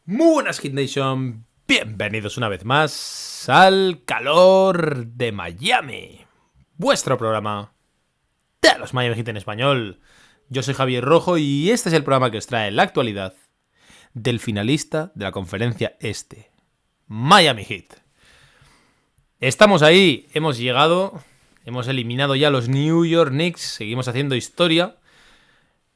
Muy buenas, Hit Nation. Bienvenidos una vez más al calor de Miami, vuestro programa de los Miami Heat en español. Yo soy Javier Rojo y este es el programa que os trae la actualidad del finalista de la conferencia este, Miami Heat. Estamos ahí, hemos llegado, hemos eliminado ya a los New York Knicks, seguimos haciendo historia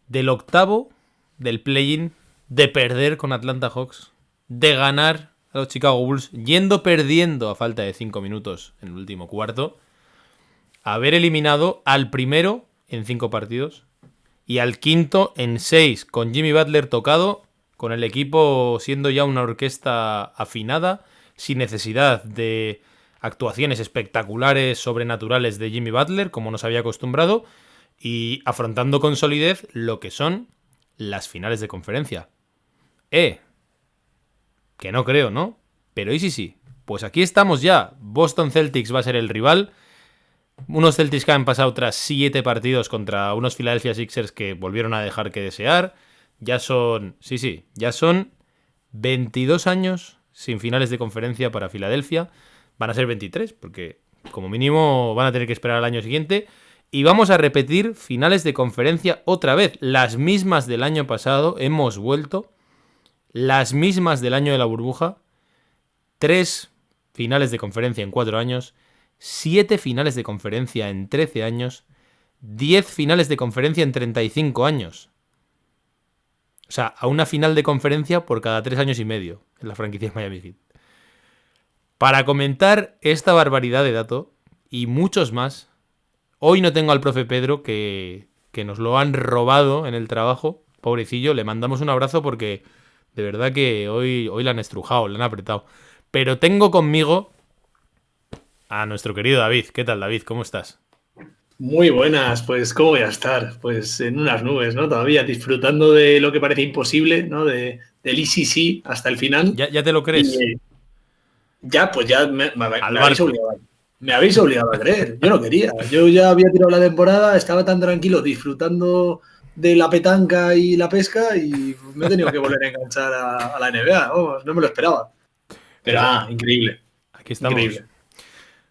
del octavo, del play-in, de perder con Atlanta Hawks, de ganar a los Chicago Bulls, yendo perdiendo a falta de 5 minutos en el último cuarto, haber eliminado al primero en 5 partidos y al quinto en 6, con Jimmy Butler tocado, con el equipo siendo ya una orquesta afinada, sin necesidad de actuaciones espectaculares, sobrenaturales de Jimmy Butler, como nos había acostumbrado, y afrontando con solidez lo que son las finales de conferencia. Que no creo, ¿no? Pero ¿y sí? Pues aquí estamos ya. Boston Celtics va a ser el rival. Unos Celtics que han pasado tras 7 partidos contra unos Philadelphia Sixers que volvieron a dejar que desear. Ya son... ya son 22 años sin finales de conferencia para Filadelfia. Van a ser 23, porque como mínimo van a tener que esperar al año siguiente. Y vamos a repetir finales de conferencia otra vez. Las mismas del año pasado. Hemos vuelto. Las mismas del año de la burbuja. 3 finales de conferencia en 4 años. 7 finales de conferencia en 13 años. 10 finales de conferencia en 35 años. O sea, a una final de conferencia por cada 3 años y medio en la franquicia Miami Heat. Para comentar esta barbaridad de dato y muchos más, hoy no tengo al profe Pedro, que nos lo han robado en el trabajo. Pobrecillo, le mandamos un abrazo porque de verdad que hoy le han estrujado, le han apretado. Pero tengo conmigo a nuestro querido David. ¿Qué tal, David? ¿Cómo estás? Muy buenas, pues ¿cómo voy a estar? Pues en unas nubes, ¿no? Todavía disfrutando de lo que parece imposible, ¿no? Del ECC hasta el final. ¿Ya te lo crees? Y pues ya Al me habéis barco. obligado. Me habéis obligado a creer. Yo no quería. Yo ya había tirado la temporada, estaba tan tranquilo disfrutando de la petanca y la pesca y me he tenido que volver a enganchar a la NBA. Vamos, no me lo esperaba. Pero Pues increíble. aquí estamos. Increíble.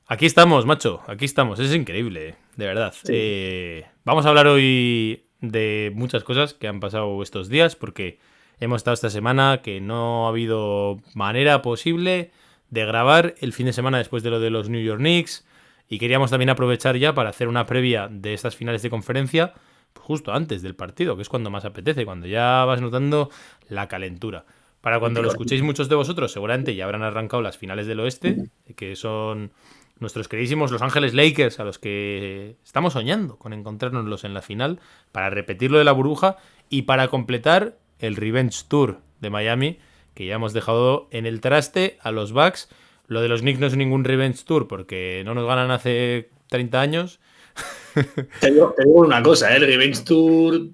Aquí estamos, macho. Aquí estamos. Es increíble, de verdad. Sí. Vamos a hablar hoy de muchas cosas que han pasado estos días, porque hemos estado esta semana que no ha habido manera posible de grabar el fin de semana después de lo de los New York Knicks, y queríamos también aprovechar ya para hacer una previa de estas finales de conferencia justo antes del partido, que es cuando más apetece, cuando ya vas notando la calentura. Para cuando lo escuchéis muchos de vosotros, seguramente ya habrán arrancado las finales del oeste, que son nuestros queridísimos Los Ángeles Lakers, a los que estamos soñando con encontrárnoslos en la final, para repetir lo de la burbuja y para completar el Revenge Tour de Miami, que ya hemos dejado en el traste a los Bucks. Lo de los Knicks no es ningún Revenge Tour porque no nos ganan hace 30 años. Te digo una cosa, el Revenge Tour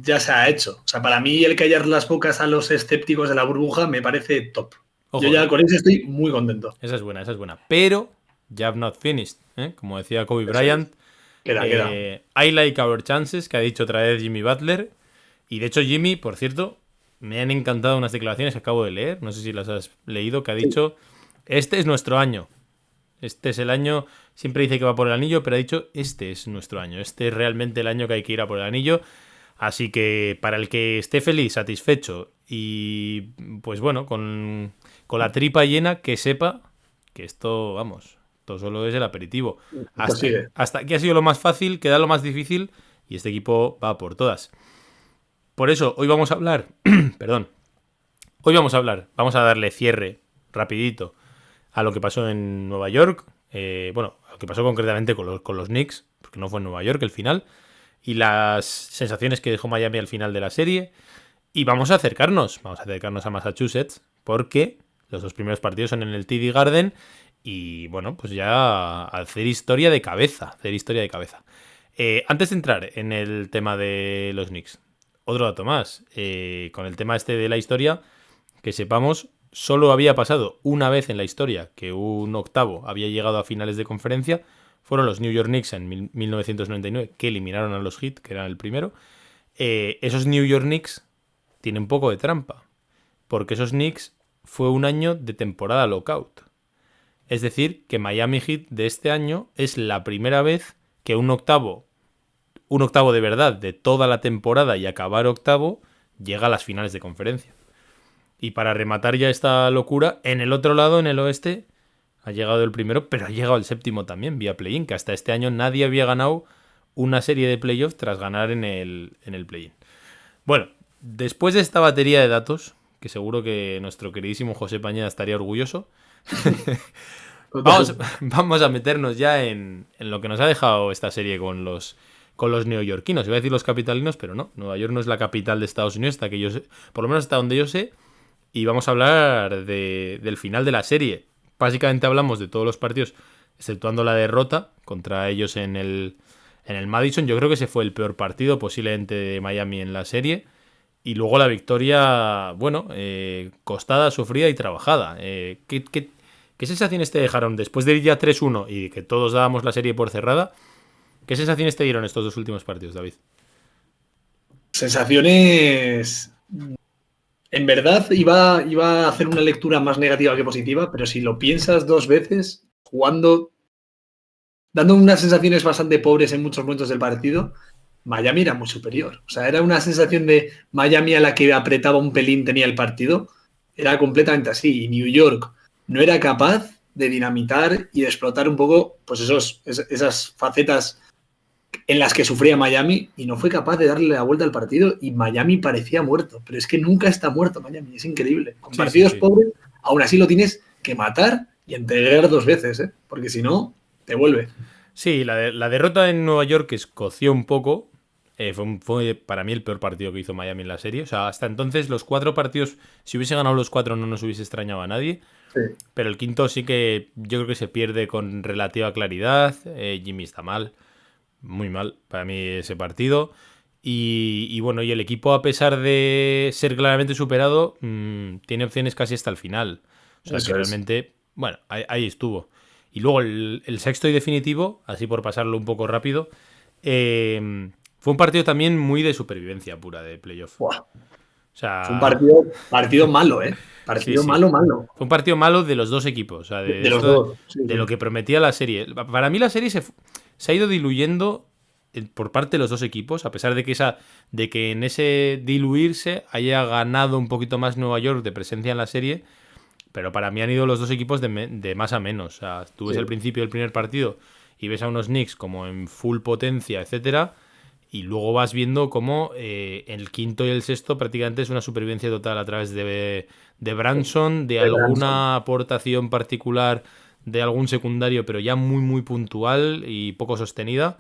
ya se ha hecho. O sea, para mí el callar las bocas a los escépticos de la burbuja me parece top. Ojo, Yo ya con eso estoy muy contento. esa es buena, esa es buena. Pero ya have not finished, ¿eh? Como decía Kobe Eso es. Bryant. Queda. I like our chances, que ha dicho otra vez Jimmy Butler. Y de hecho Jimmy, por cierto, me han encantado unas declaraciones que acabo de leer, no sé si las has leído, que ha dicho, este es nuestro año. Este es el año, siempre dice que va por el anillo, pero ha dicho, este es nuestro año. Este es realmente el año que hay que ir a por el anillo. Así que para el que esté feliz, satisfecho y pues bueno, con la tripa llena, que sepa que esto, vamos, esto solo es el aperitivo. Hasta aquí ha sido lo más fácil, queda lo más difícil y este equipo va por todas. Por eso hoy vamos a hablar, perdón, vamos a darle cierre rapidito a lo que pasó en Nueva York, bueno, a lo que pasó concretamente con los Knicks, porque no fue en Nueva York el final, y las sensaciones que dejó Miami al final de la serie. Y vamos a acercarnos a Massachusetts, porque los 2 primeros partidos son en el TD Garden. Y bueno, pues ya hacer historia de cabeza. Antes de entrar en el tema de los Knicks, otro dato más. Con el tema este de la historia, que sepamos, solo había pasado una vez en la historia que un octavo había llegado a finales de conferencia. Fueron los New York Knicks en 1999, que eliminaron a los Heat, que eran el primero. Esos New York Knicks tienen un poco de trampa, porque esos Knicks fue un año de temporada lockout. Es decir, que Miami Heat de este año es la primera vez que un octavo de verdad de toda la temporada y acabar octavo, llega a las finales de conferencia. Y para rematar ya esta locura, en el otro lado, en el oeste, ha llegado el primero, pero ha llegado el séptimo también, vía play-in, que hasta este año nadie había ganado una serie de playoffs tras ganar en el play-in. Bueno, después de esta batería de datos, que seguro que nuestro queridísimo José Pañeda estaría orgulloso, vamos a meternos ya en lo que nos ha dejado esta serie con los neoyorquinos. Iba a decir los capitalinos, pero no. Nueva York no es la capital de Estados Unidos, hasta que yo sé, por lo menos hasta donde yo sé. Y vamos a hablar del final de la serie. Básicamente hablamos de todos los partidos, exceptuando la derrota contra ellos en el Madison. Yo creo que ese fue el peor partido posiblemente de Miami en la serie. Y luego la victoria, bueno, costada, sufrida y trabajada. ¿Qué sensaciones te dejaron después de ir ya 3-1 y que todos dábamos la serie por cerrada? ¿Qué sensaciones te dieron estos dos últimos partidos, David? Sensaciones... En verdad iba a hacer una lectura más negativa que positiva, pero si lo piensas dos veces, jugando, dando unas sensaciones bastante pobres en muchos momentos del partido, Miami era muy superior. O sea, era una sensación de Miami a la que apretaba un pelín tenía el partido. Era completamente así. Y New York no era capaz de dinamitar y de explotar un poco pues esas facetas en las que sufría Miami, y no fue capaz de darle la vuelta al partido, y Miami parecía muerto. Pero es que nunca está muerto Miami, es increíble. Con partidos pobres, aún así lo tienes que matar y entregar dos veces, ¿eh? Porque si no, te vuelve. Sí, la derrota en Nueva York escoció un poco. Fue para mí el peor partido que hizo Miami en la serie. O sea, hasta entonces los 4 partidos, si hubiese ganado los 4 no nos hubiese extrañado a nadie. Sí. Pero el quinto sí que yo creo que se pierde con relativa claridad. Jimmy está mal. Muy mal para mí ese partido. Y bueno, y el equipo, a pesar de ser claramente superado, tiene opciones casi hasta el final. O sea, que realmente, bueno, ahí estuvo. Y luego el sexto y definitivo, así por pasarlo un poco rápido, fue un partido también muy de supervivencia pura de playoff. Wow. O sea, fue un partido malo, ¿eh? Partido malo. Fue un partido malo de los dos equipos. O sea, de los dos. De lo que prometía la serie. Para mí la serie se ha ido diluyendo por parte de los dos equipos, a pesar de que en ese diluirse haya ganado un poquito más Nueva York de presencia en la serie. Pero para mí han ido los dos equipos de más a menos. O sea, tú ves el principio del primer partido y ves a unos Knicks como en full potencia, etcétera, y luego vas viendo cómo el quinto y el sexto prácticamente es una supervivencia total a través de Branson, de alguna aportación particular de algún secundario, pero ya muy, muy puntual y poco sostenida.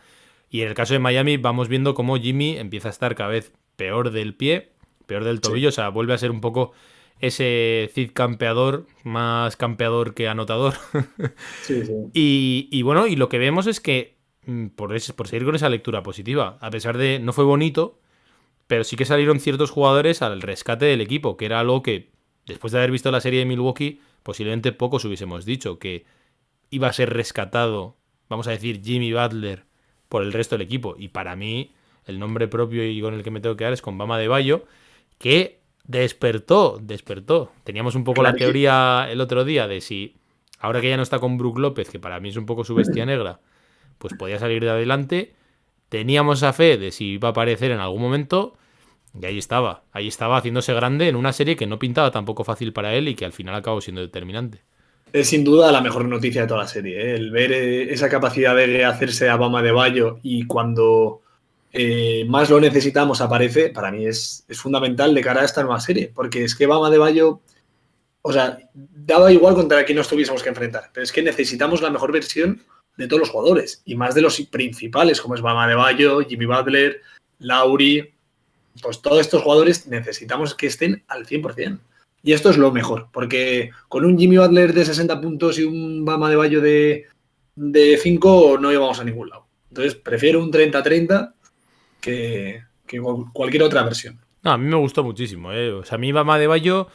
Y en el caso de Miami vamos viendo cómo Jimmy empieza a estar cada vez peor del pie, peor del tobillo, o sea, vuelve a ser un poco ese Cid campeador, más campeador que anotador. Sí. Y bueno, y lo que vemos es que, por seguir con esa lectura positiva, a pesar de no fue bonito, pero sí que salieron ciertos jugadores al rescate del equipo, que era algo que, después de haber visto la serie de Milwaukee, posiblemente pocos hubiésemos dicho, que iba a ser rescatado, vamos a decir, Jimmy Butler por el resto del equipo. Y para mí, el nombre propio y con el que me tengo que quedar es con Bam Adebayo, que despertó. Teníamos un poco la teoría el otro día de si, ahora que ya no está con Brook López, que para mí es un poco su bestia negra, pues podía salir de adelante. Teníamos esa fe de si iba a aparecer en algún momento, y ahí estaba haciéndose grande en una serie que no pintaba tampoco fácil para él y que al final acabó siendo determinante. Es sin duda la mejor noticia de toda la serie, ¿eh? El ver esa capacidad de hacerse a Bam Adebayo y cuando más lo necesitamos aparece, para mí es fundamental de cara a esta nueva serie, porque es que Bam Adebayo, o sea, daba igual contra quién nos tuviésemos que enfrentar, pero es que necesitamos la mejor versión de todos los jugadores y más de los principales, como es Bam Adebayo, Jimmy Butler, Lauri, pues todos estos jugadores necesitamos que estén al 100%. Y esto es lo mejor, porque con un Jimmy Butler de 60 puntos y un Bam Adebayo de 5 no íbamos a ningún lado. Entonces prefiero un 30-30 que cualquier otra versión. No, a mí me gustó muchísimo, ¿eh? O sea, a mí Bam Adebayo,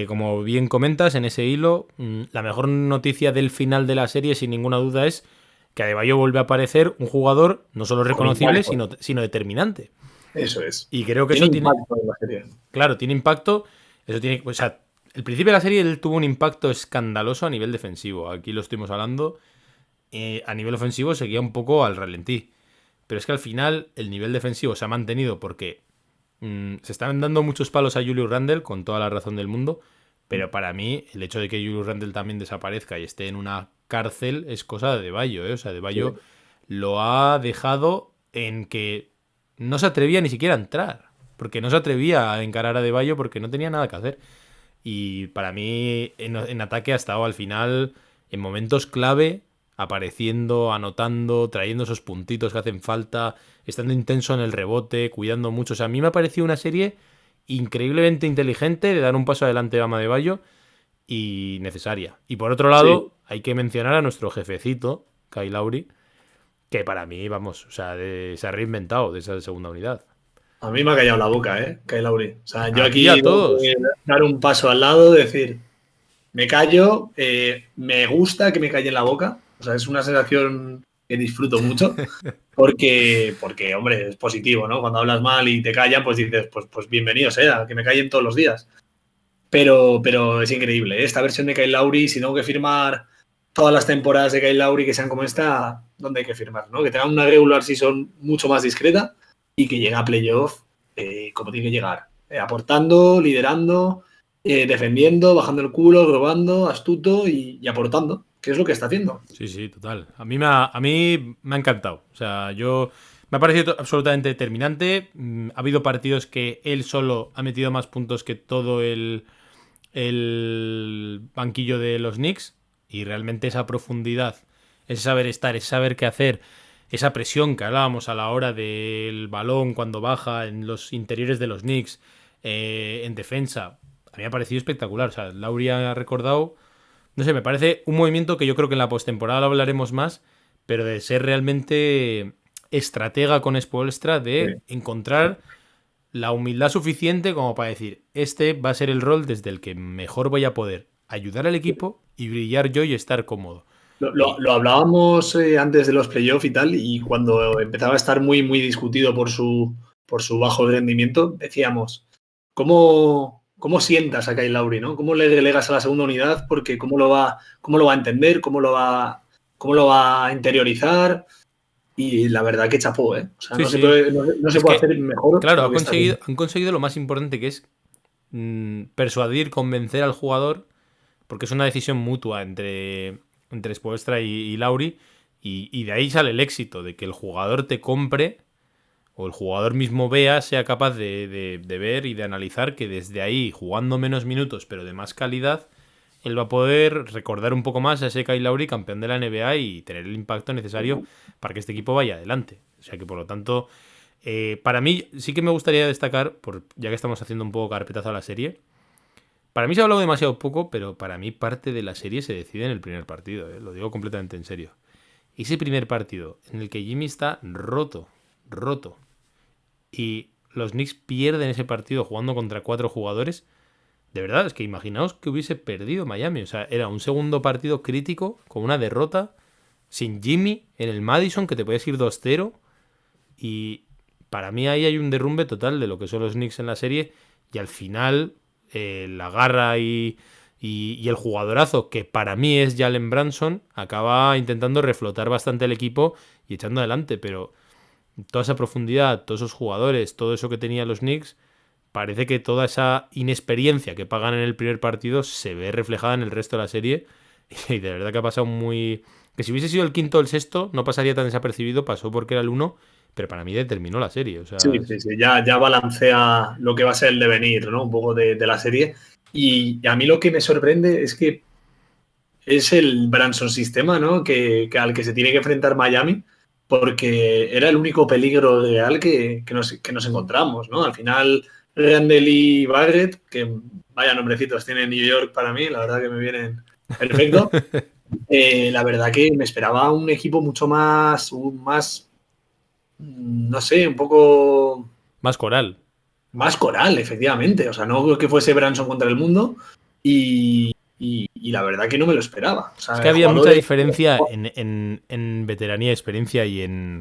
como bien comentas en ese hilo, la mejor noticia del final de la serie, sin ninguna duda, es que Adebayo vuelve a aparecer un jugador no solo reconocible, sino determinante. Eso es. Y creo que eso tiene impacto en la serie. Claro, tiene impacto. Eso tiene, o sea, el principio de la serie él tuvo un impacto escandaloso a nivel defensivo. Aquí lo estuvimos hablando. A nivel ofensivo seguía un poco al ralentí. Pero es que al final el nivel defensivo se ha mantenido porque se están dando muchos palos a Julius Randle con toda la razón del mundo. Pero para mí el hecho de que Julius Randle también desaparezca y esté en una cárcel es cosa de Adebayo, ¿eh? O sea, Adebayo lo ha dejado en que no se atrevía ni siquiera a entrar. Porque no se atrevía a encarar a Adebayo porque no tenía nada que hacer. Y para mí en ataque ha estado al final en momentos clave, apareciendo, anotando, trayendo esos puntitos que hacen falta, estando intenso en el rebote, cuidando mucho. O sea, a mí me ha parecido una serie increíblemente inteligente de dar un paso adelante a Bama de Bayo y necesaria. Y por otro lado, hay que mencionar a nuestro jefecito, Kyle Lowry, que para mí, vamos, o sea, se ha reinventado de esa segunda unidad. A mí me ha callado la boca, Kyle Lowry. O sea, yo Aquí aquí a tengo todos. que dar un paso al lado, decir, me callo, me gusta que me calle en la boca. O sea, es una sensación que disfruto mucho porque, hombre, es positivo, ¿no? Cuando hablas mal y te callan, pues dices, pues bienvenido sea, que me callen todos los días. Pero es increíble, ¿eh? Esta versión de Kyle Lowry, si tengo que firmar todas las temporadas de Kyle Lowry que sean como esta, ¿dónde hay que firmar? ¿No? Que tengan una regular season mucho más discreta y que llegue a playoff como tiene que llegar. Aportando, liderando, defendiendo, bajando el culo, robando, astuto y aportando, que es lo que está haciendo. Sí, total. A mí me ha encantado. O sea, me ha parecido absolutamente determinante. Ha habido partidos que él solo ha metido más puntos que todo el banquillo de los Knicks. Y realmente esa profundidad, ese saber estar, ese saber qué hacer, esa presión que hablábamos a la hora del balón cuando baja en los interiores de los Knicks, en defensa, a mí me ha parecido espectacular. O sea, Lauri ha recordado, no sé, me parece un movimiento que yo creo que en la postemporada lo hablaremos más, pero de ser realmente estratega con Spoelstra, de encontrar la humildad suficiente como para decir, este va a ser el rol desde el que mejor voy a poder ayudar al equipo y brillar yo y estar cómodo. Lo hablábamos antes de los playoffs y tal, y cuando empezaba a estar muy, muy discutido por su bajo rendimiento, decíamos, ¿cómo sientas a Kyle Lowry, ¿no? ¿Cómo le delegas a la segunda unidad? Porque ¿cómo lo va a entender? ¿Cómo lo va a interiorizar? Y la verdad que chapó, ¿eh? O sea, Sí, no sí. se puede hacer mejor Claro, lo que está haciendo. han conseguido lo más importante que es persuadir, convencer al jugador, porque es una decisión mutua entre Spoelstra y Lauri, y de ahí sale el éxito, de que el jugador te compre o el jugador mismo vea, sea capaz de ver y de analizar que desde ahí, jugando menos minutos pero de más calidad, él va a poder recordar un poco más a ese Kyle Lowry, campeón de la NBA, y tener el impacto necesario para que este equipo vaya adelante. O sea que por lo tanto, para mí sí que me gustaría destacar, ya que estamos haciendo un poco carpetazo a la serie, para mí se ha hablado demasiado poco, pero para mí parte de la serie se decide en el primer partido, lo digo completamente en serio. Ese primer partido en el que Jimmy está roto, y los Knicks pierden ese partido jugando contra 4 jugadores, de verdad, es que imaginaos que hubiese perdido Miami. O sea, era un segundo partido crítico con una derrota sin Jimmy en el Madison, que te podías ir 2-0. Y para mí ahí hay un derrumbe total de lo que son los Knicks en la serie. Y al final, la garra y el jugadorazo, que para mí es Jalen Brunson, acaba intentando reflotar bastante el equipo y echando adelante. Pero toda esa profundidad, todos esos jugadores, todo eso que tenían los Knicks, parece que toda esa inexperiencia que pagan en el primer partido se ve reflejada en el resto de la serie. Y de verdad que ha pasado muy... Que si hubiese sido el quinto o el sexto, no pasaría tan desapercibido, pasó porque era el uno, pero para mí determinó la serie. O sea, Sí. Ya balancea lo que va a ser el devenir, ¿no? Un poco de la serie. Y a mí lo que me sorprende es que es el Branson sistema, ¿no? Al que se tiene que enfrentar Miami, porque era el único peligro real que nos encontramos, ¿no? Al final, Randle y Barrett, que vaya nombrecitos tiene New York para mí, la verdad que me vienen perfecto. La verdad que me esperaba un equipo mucho más, no sé, un poco más coral. más coral, efectivamente. O sea, no que fuese Branson contra el mundo y la verdad que no me lo esperaba. O Es sea, que había mucha jugadores... diferencia en veteranía, experiencia y en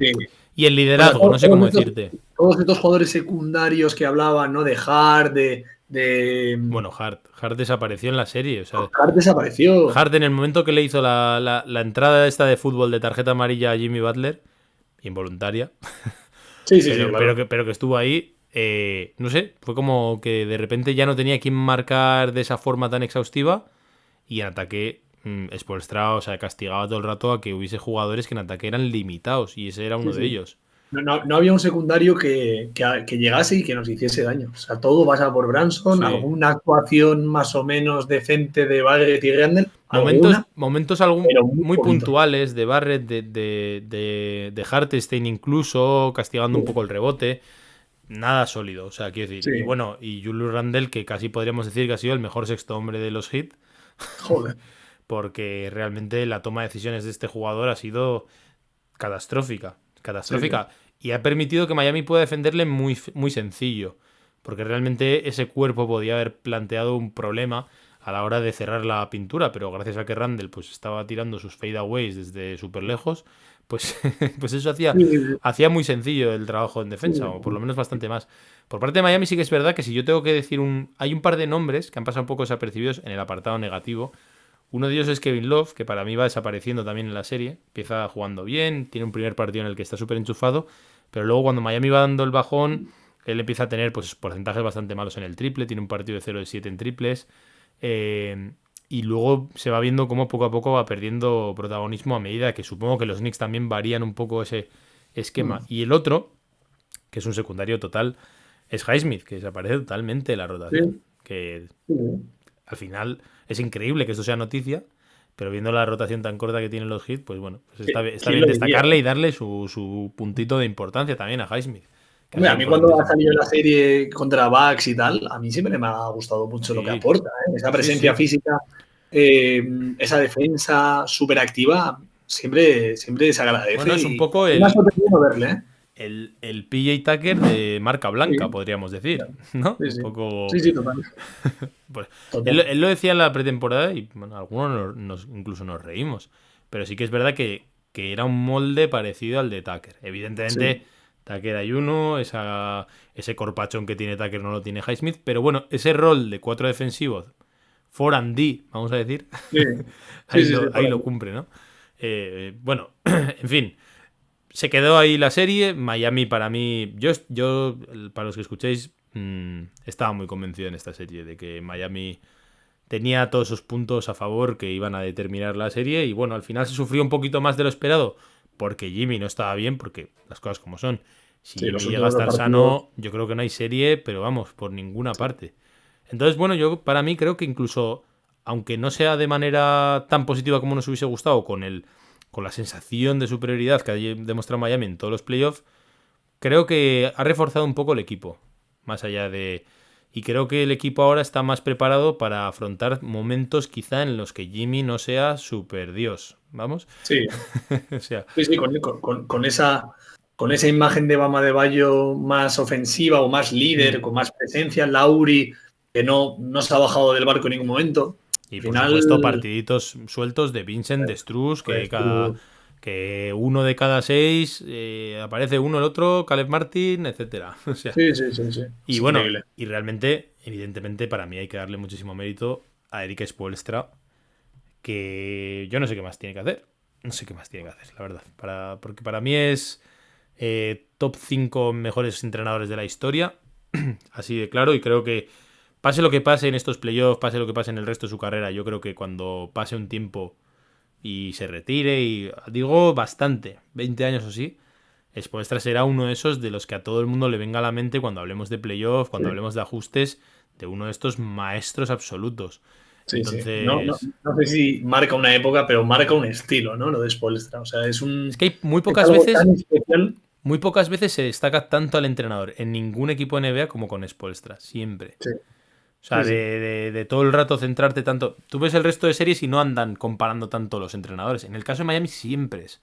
Sí. liderazgo, no sé cómo decirte. Todos estos jugadores secundarios que hablaban, ¿no? De Hart, de Bueno, Hart desapareció en la serie. O sea, Hart desapareció. Hart en el momento que le hizo la entrada esta de fútbol de tarjeta amarilla a Jimmy Butler, involuntaria, Sí, claro. pero que estuvo ahí, no sé, fue como que de repente ya no tenía quien marcar de esa forma tan exhaustiva y en ataque Spoelstra, o sea, castigaba todo el rato a que hubiese jugadores que en ataque eran limitados y ese era uno de ellos. No había un secundario que llegase y que nos hiciese daño. O sea, todo pasa por Branson, Sí. alguna actuación más o menos decente de Barrett y Randall, alguna, Momentos pero muy poquito. puntuales de Barrett, de Hartenstein incluso, castigando un poco el rebote. Nada sólido, o sea, quiero decir. Sí. Y bueno, y Julius Randle, que casi podríamos decir que ha sido el mejor sexto hombre de los Heat, Joder. porque realmente la toma de decisiones de este jugador ha sido catastrófica. Catastrófica. Y ha permitido que Miami pueda defenderle muy, muy sencillo. Porque realmente ese cuerpo podía haber planteado un problema a la hora de cerrar la pintura, pero gracias a que Randall pues estaba tirando sus fadeaways desde súper lejos, pues, pues eso hacía muy sencillo el trabajo en defensa, o por lo menos bastante más. Por parte de Miami sí que es verdad que si yo tengo que decir hay un par de nombres que han pasado un poco desapercibidos en el apartado negativo. Uno de ellos es Kevin Love, que para mí va desapareciendo también en la serie. Empieza jugando bien, tiene un primer partido en el que está súper enchufado, pero luego cuando Miami va dando el bajón, él empieza a tener pues porcentajes bastante malos en el triple, tiene un partido de 0 de 7 en triples, y luego se va viendo cómo poco a poco va perdiendo protagonismo a medida que supongo que los Knicks también varían un poco ese esquema. Y el otro, que es un secundario total, es Highsmith, que desaparece totalmente de la rotación. Que al final es increíble que esto sea noticia, pero viendo la rotación tan corta que tienen los Heat, pues bueno, pues está bien destacarle y darle su puntito de importancia también a Highsmith. Hombre, a mí cuando ha salido la serie contra Bucks y tal, a mí siempre me ha gustado mucho lo que aporta, ¿eh? Esa presencia física, esa defensa súper activa, siempre se agradece. Bueno, es un poco me ha sorprendido verle, ¿eh? El PJ Tucker de marca blanca, podríamos decir, ¿no? Sí, un poco... sí, total. Pues, Total. Él lo decía en la pretemporada y bueno, algunos incluso nos reímos, pero sí que es verdad que era un molde parecido al de Tucker. Evidentemente, Tucker hay uno, ese corpachón que tiene Tucker no lo tiene Highsmith, pero bueno, ese rol de 4 defensivos, 4&D, vamos a decir, ahí lo cumple, ¿no? Bueno, en fin, se quedó ahí la serie. Miami para mí, yo para los que escuchéis, estaba muy convencido en esta serie de que Miami tenía todos esos puntos a favor que iban a determinar la serie y bueno, al final se sufrió un poquito más de lo esperado porque Jimmy no estaba bien, porque las cosas como son. Si Jimmy llega a estar sano, yo creo que no hay serie, pero vamos, por ninguna parte. Entonces, bueno, yo para mí creo que incluso, aunque no sea de manera tan positiva como nos hubiese gustado, con la sensación de superioridad que ha demostrado Miami en todos los playoffs, creo que ha reforzado un poco el equipo, más allá de... Y creo que el equipo ahora está más preparado para afrontar momentos quizá en los que Jimmy no sea super Dios, ¿vamos? Sí, o sea, sí, con esa imagen de Bama de Bayo más ofensiva o más líder, con más presencia, Lauri, que no se ha bajado del barco en ningún momento. Y por supuesto, partiditos sueltos de Vincent, de Strus, que uno de cada 6 aparece uno, el otro, Caleb Martin, etcétera. O sea, sí. Y bueno, increíble. Y realmente, evidentemente, para mí hay que darle muchísimo mérito a Erik Spoelstra, que yo no sé qué más tiene que hacer. No sé qué más tiene que hacer, la verdad. Porque para mí es top 5 mejores entrenadores de la historia. Así de claro, y creo que pase lo que pase en estos playoffs, pase lo que pase en el resto de su carrera, yo creo que cuando pase un tiempo y se retire, y digo bastante, 20 años o sí, Spoelstra será uno de esos de los que a todo el mundo le venga a la mente cuando hablemos de playoffs, cuando hablemos de ajustes, de uno de estos maestros absolutos. Sí, entonces... No sé si marca una época, pero marca un estilo, ¿no? Lo de Spoelstra. O sea, es que hay muy pocas veces... Muy pocas veces se destaca tanto al entrenador en ningún equipo de NBA como con Spoelstra, siempre. Sí. O sea, de todo el rato centrarte tanto... Tú ves el resto de series y no andan comparando tanto los entrenadores. En el caso de Miami siempre es.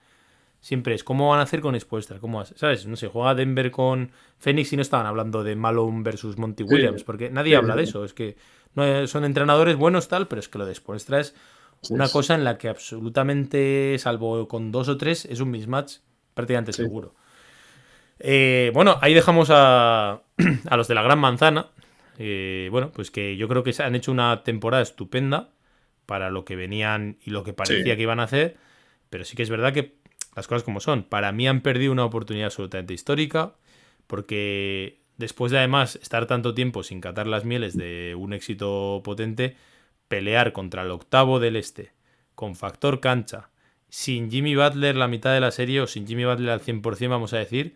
¿Cómo van a hacer con Spoelstra? ¿Sabes? No sé, juega Denver con Phoenix y no estaban hablando de Malone versus Monty Williams, porque nadie habla de eso. Es que no son entrenadores buenos tal, pero es que lo de Spoelstra es una cosa en la que absolutamente, salvo con 2 o 3, es un mismatch prácticamente seguro. Bueno, ahí dejamos a los de la Gran Manzana, Bueno, pues que yo creo que han hecho una temporada estupenda para lo que venían y lo que parecía que iban a hacer, pero sí que es verdad que las cosas como son. Para mí han perdido una oportunidad absolutamente histórica, porque después de además estar tanto tiempo sin catar las mieles de un éxito potente, pelear contra el octavo del este, con factor cancha, sin Jimmy Butler la mitad de la serie, o sin Jimmy Butler al 100%, vamos a decir,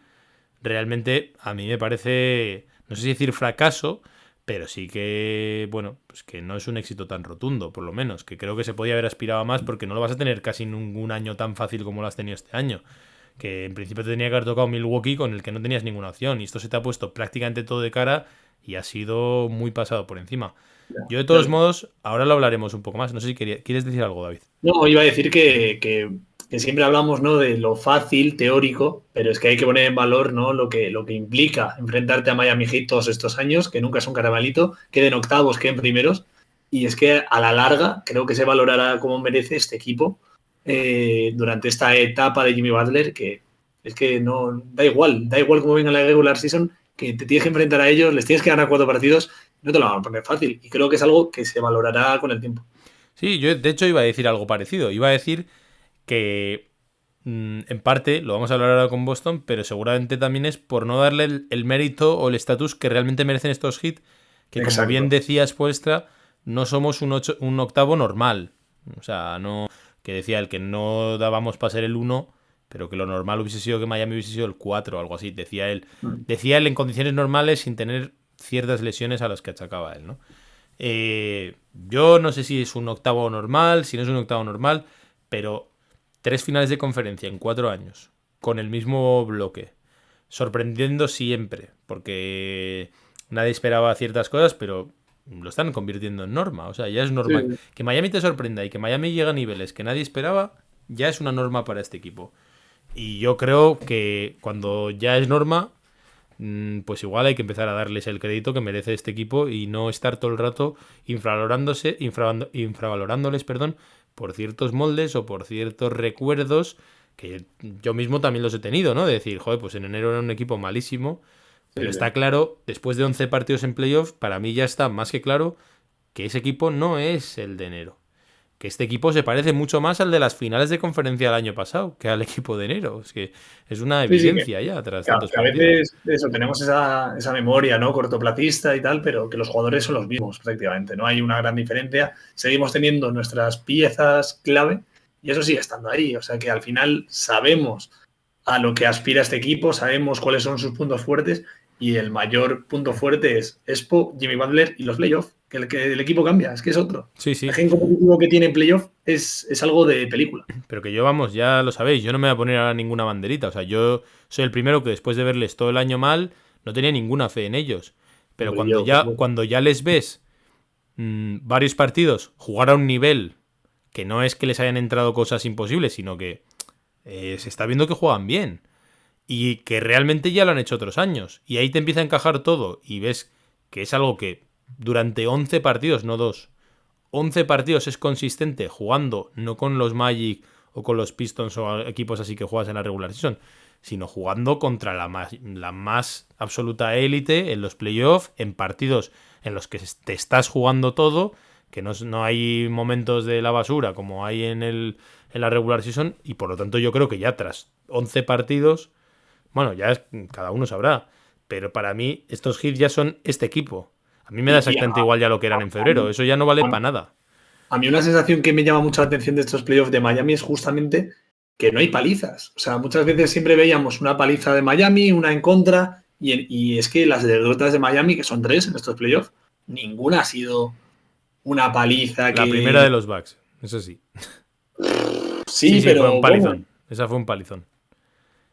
realmente a mí me parece, no sé si decir fracaso, pero sí que, bueno, pues que no es un éxito tan rotundo, por lo menos, que creo que se podía haber aspirado a más, porque no lo vas a tener casi ningún año tan fácil como lo has tenido este año. Que en principio te tenía que haber tocado Milwaukee, con el que no tenías ninguna opción, y esto se te ha puesto prácticamente todo de cara y ha sido muy pasado por encima. Yo de todos modos, ahora lo hablaremos un poco más. No sé si quieres decir algo, David. No, iba a decir que siempre hablamos, ¿no?, de lo fácil, teórico, pero es que hay que poner en valor, ¿no?, lo que implica enfrentarte a Miami Heat todos estos años, que nunca es un caramelito, queden octavos, queden primeros, y es que a la larga creo que se valorará como merece este equipo durante esta etapa de Jimmy Butler, que es que no da igual cómo venga la regular season, que te tienes que enfrentar a ellos, les tienes que ganar 4 partidos, no te lo van a poner fácil, y creo que es algo que se valorará con el tiempo. Sí, yo de hecho iba a decir algo parecido. Iba a decir que en parte, lo vamos a hablar ahora con Boston, pero seguramente también es por no darle el mérito o el estatus que realmente merecen estos hits, que como bien decías, Puestra, no somos un octavo normal. O sea, no, que decía el que no dábamos para ser el 1, pero que lo normal hubiese sido que Miami hubiese sido el 4 o algo así. Decía él en condiciones normales, sin tener ciertas lesiones a las que achacaba él, ¿no? Yo no sé si es un octavo normal, si no es un octavo normal, pero 3 finales de conferencia en 4 años, con el mismo bloque, sorprendiendo siempre, porque nadie esperaba ciertas cosas, pero lo están convirtiendo en norma. O sea, ya es normal. Sí. Que Miami te sorprenda y que Miami llegue a niveles que nadie esperaba, ya es una norma para este equipo. Y yo creo que cuando ya es norma, pues igual hay que empezar a darles el crédito que merece este equipo y no estar todo el rato infravalorándoles, por ciertos moldes o por ciertos recuerdos que yo mismo también los he tenido, ¿no? De decir, joder, pues en enero era un equipo malísimo, pero está claro, después de 11 partidos en playoff, para mí ya está más que claro que ese equipo no es el de enero. Que este equipo se parece mucho más al de las finales de conferencia del año pasado que al equipo de enero. Es que es una evidencia ya tras tantos partidos. A veces eso, tenemos esa memoria, ¿no?, cortoplacista y tal, pero que los jugadores son los mismos prácticamente. No hay una gran diferencia. Seguimos teniendo nuestras piezas clave y eso sigue estando ahí. O sea que al final sabemos a lo que aspira este equipo, sabemos cuáles son sus puntos fuertes y el mayor punto fuerte es Expo, Jimmy Butler y los playoffs. Que el equipo cambia, es que es otro. Sí, sí. El gen competitivo que tiene en playoff es algo de película. Pero que yo, vamos, ya lo sabéis, yo no me voy a poner ahora ninguna banderita. O sea, yo soy el primero que después de verles todo el año mal, no tenía ninguna fe en ellos. Pero cuando ya les ves varios partidos jugar a un nivel que no es que les hayan entrado cosas imposibles, sino que se está viendo que juegan bien. Y que realmente ya lo han hecho otros años. Y ahí te empieza a encajar todo. Y ves que es algo que durante 11 partidos, no 2, 11 partidos es consistente jugando, no con los Magic o con los Pistons o equipos así que juegas en la regular season, sino jugando contra la más absoluta élite en los playoffs, en partidos en los que te estás jugando todo, que no hay momentos de la basura como hay en la regular season, y por lo tanto yo creo que ya tras 11 partidos, bueno, ya cada uno sabrá, pero para mí estos hits ya son este equipo. A mí me da exactamente igual ya lo que eran en febrero. Eso ya no vale para nada. A mí una sensación que me llama mucho la atención de estos playoffs de Miami es justamente que no hay palizas. O sea, muchas veces siempre veíamos una paliza de Miami, una en contra, y es que las derrotas de Miami, que son 3 en estos playoffs, ninguna ha sido una paliza. La primera de los Bucks, eso sí. Sí, pero fue un palizón. Bueno. Esa fue un palizón.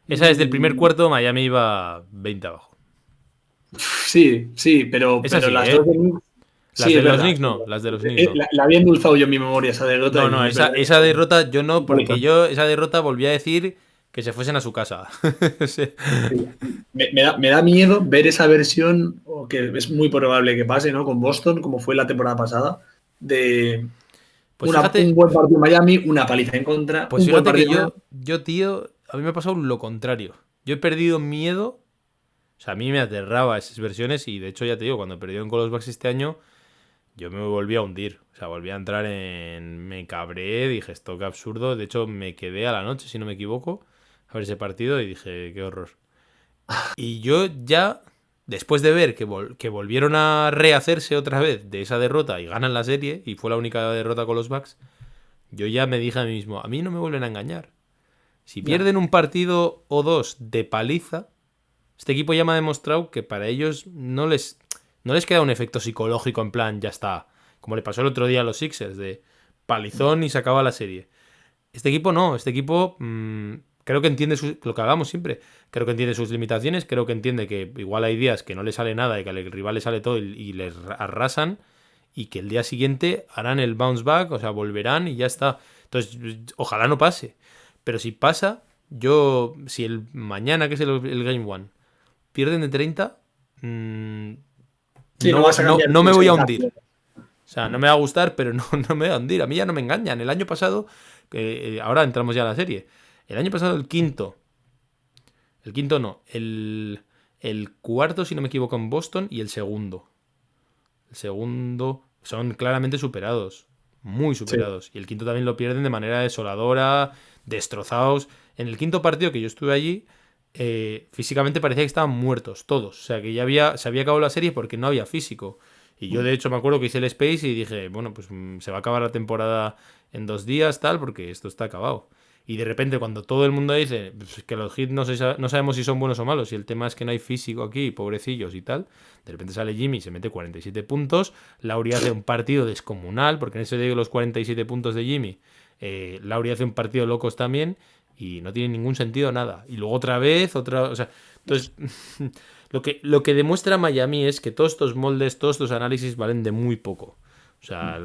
Esa desde el primer cuarto Miami iba 20 abajo. Sí, pero sí, las dos de las de los Knicks no, las de los Knicks no. La había endulzado yo en mi memoria esa derrota. No, esa derrota yo no, porque yo esa derrota volví a decir que se fuesen a su casa. Sí. Me da miedo ver esa versión, o que es muy probable que pase, ¿no?, con Boston, como fue la temporada pasada, de pues un buen partido en Miami, una paliza en contra. Pues fíjate que yo, tío, a mí me ha pasado lo contrario. Yo he perdido miedo O sea, a mí me aterraba esas versiones y de hecho ya te digo, cuando perdieron con los Bucks este año, yo me volví a hundir. O sea, volví a entrar en... Me cabré, dije, esto qué absurdo. De hecho, me quedé a la noche, si no me equivoco, a ver ese partido y dije, qué horror. Y yo ya, después de ver que volvieron a rehacerse otra vez de esa derrota y ganan la serie, y fue la única derrota con los Bucks, yo ya me dije a mí mismo, a mí no me vuelven a engañar. Si Ya. pierden un partido o dos de paliza, este equipo ya me ha demostrado que para ellos no les queda un efecto psicológico en plan, ya está. Como le pasó el otro día a los Sixers, de palizón y se acaba la serie. Este equipo no, este equipo creo que entiende lo que hagamos siempre. Creo que entiende sus limitaciones, creo que entiende que igual hay días que no le sale nada y que al rival le sale todo y les arrasan y que el día siguiente harán el bounce back, o sea, volverán y ya está. Entonces, ojalá no pase. Pero si pasa, si el mañana, que es el Game One, pierden de 30, Sí, no vas a cambiar no tu me voy a sensación. hundir. O sea, no me va a gustar, pero no me va a hundir. A mí ya no me engañan. El año pasado, ahora entramos ya a la serie. El año pasado el quinto no, el cuarto, si no me equivoco, en Boston y el segundo. El segundo son claramente superados, muy Sí, superados. Y el quinto también lo pierden de manera desoladora, destrozados. En el quinto partido que yo estuve allí, físicamente parecía que estaban muertos todos. O sea, que se había acabado la serie porque no había físico. Y yo de hecho me acuerdo que hice el Space y dije, bueno, pues se va a acabar la temporada en 2 días, tal, porque esto está acabado. Y de repente cuando todo el mundo dice pues, que los hits no sabemos si son buenos o malos, y el tema es que no hay físico aquí, pobrecillos y tal, de repente sale Jimmy y se mete 47 puntos, Lauri hace un partido descomunal, porque en ese de los 47 puntos de Jimmy, Lauri hace un partido locos también, y no tiene ningún sentido nada. Y luego o sea, entonces, lo que demuestra Miami es que todos estos moldes, todos estos análisis valen de muy poco. O sea,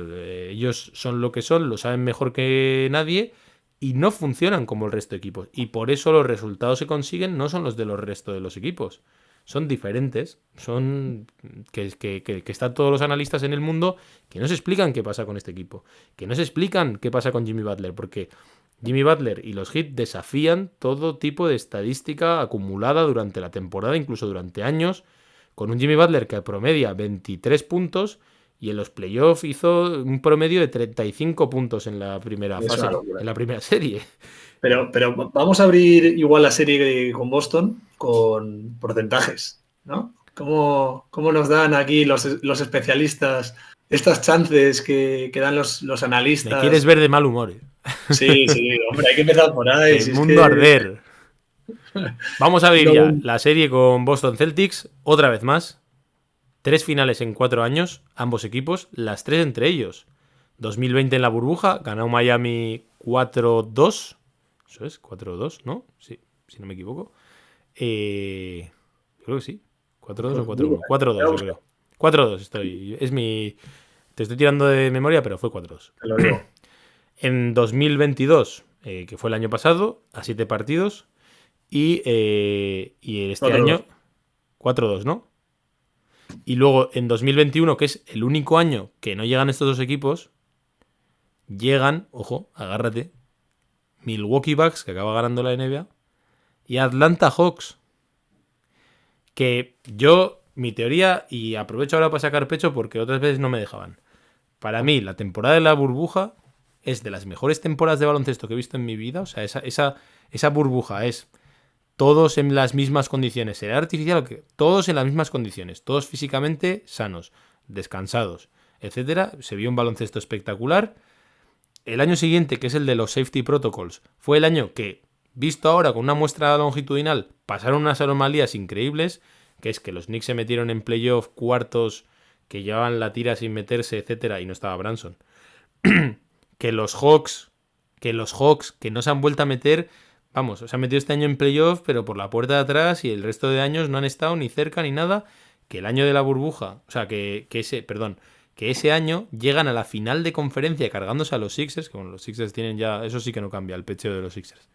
ellos son lo que son, lo saben mejor que nadie y no funcionan como el resto de equipos. Y por eso los resultados que consiguen no son los de los restos de los equipos. Son diferentes. Son que están todos los analistas en el mundo que no se explican qué pasa con este equipo. Que no se explican qué pasa con Jimmy Butler. Porque Jimmy Butler y los Heat desafían todo tipo de estadística acumulada durante la temporada, incluso durante años, con un Jimmy Butler que promedia 23 puntos y en los playoffs hizo un promedio de 35 puntos en la primera es una fase, locura. en la primera serie. Pero vamos a abrir igual la serie con Boston con porcentajes, ¿no? ¿Cómo nos dan aquí los especialistas estas chances que dan los Me quieres analistas? ver de mal humor. Sí, sí, hombre, hay que empezar por ahí. El Si es mundo que arder. Vamos a ver ya no, la serie con Boston Celtics, otra vez más. 3 finales en 4 años, ambos equipos, las 3 entre ellos. 2020 en la burbuja, ganó Miami 4-2. Eso es, 4-2, ¿no? Sí, si no me equivoco. Creo que sí. 4-2 o pues mira, 4-1. 4-2, yo creo. 4-2 estoy. Te estoy tirando de memoria, pero fue 4-2. te lo digo. En 2022, que fue el año pasado, a 7 partidos. Y este 4-2. año, 4-2, ¿no? Y luego en 2021, que es el único año que no llegan estos dos equipos, llegan, ojo, agárrate, Milwaukee Bucks, que acaba ganando la NBA, y Atlanta Hawks. Que mi teoría, y aprovecho ahora para sacar pecho porque otras veces no me dejaban. Para mí, la temporada de la burbuja es de las mejores temporadas de baloncesto que he visto en mi vida. O sea, esa burbuja es todos en las mismas condiciones. Será artificial, todos en las mismas condiciones. Todos físicamente sanos, descansados, etcétera. Se vio un baloncesto espectacular. El año siguiente, que es el de los safety protocols, fue el año que, visto ahora con una muestra longitudinal, pasaron unas anomalías increíbles, que es que los Knicks se metieron en playoff cuartos, que llevaban la tira sin meterse, etcétera, y no estaba Branson. que los Hawks, que no se han vuelto a meter, vamos, se han metido este año en playoff, pero por la puerta de atrás, y el resto de años no han estado ni cerca ni nada, que el año de la burbuja, o sea, que ese año llegan a la final de conferencia cargándose a los Sixers, que bueno, los Sixers tienen ya, eso sí que no cambia, el pecheo de los Sixers.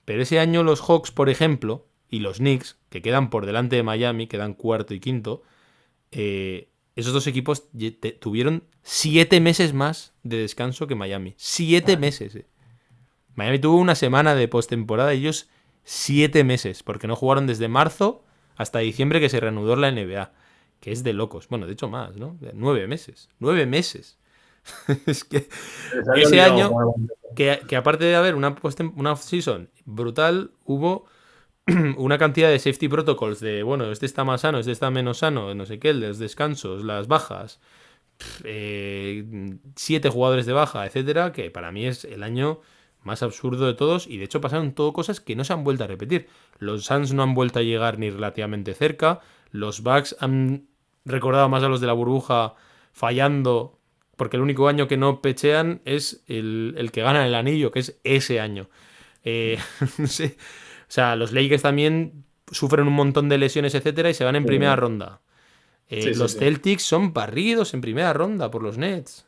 Pero ese año los Hawks, por ejemplo, y los Knicks, que quedan por delante de Miami, quedan cuarto y quinto, esos dos equipos tuvieron 7 meses más de descanso que Miami. 7 meses. Miami tuvo una semana de postemporada, ellos 7 meses, porque no jugaron desde marzo hasta diciembre que se reanudó la NBA, que es de locos. Bueno, de hecho más, ¿no? 9 meses. 9 meses. Es que Se había ese olvidado año, jugar baloncesto. que aparte de haber una off-season brutal, hubo una cantidad de safety protocols de, bueno, este está más sano, este está menos sano, no sé qué, los descansos, las bajas, 7 jugadores de baja, etcétera, que para mí es el año más absurdo de todos y de hecho pasaron todo cosas que no se han vuelto a repetir. Los Suns no han vuelto a llegar ni relativamente cerca, los Bucks han recordado más a los de la burbuja fallando porque el único año que no pechean es el que gana el anillo, que es ese año. No sé. O sea, los Lakers también sufren un montón de lesiones, etcétera, y se van en primera ronda. Sí, sí, Los sí. Celtics son barridos en primera ronda por los Nets.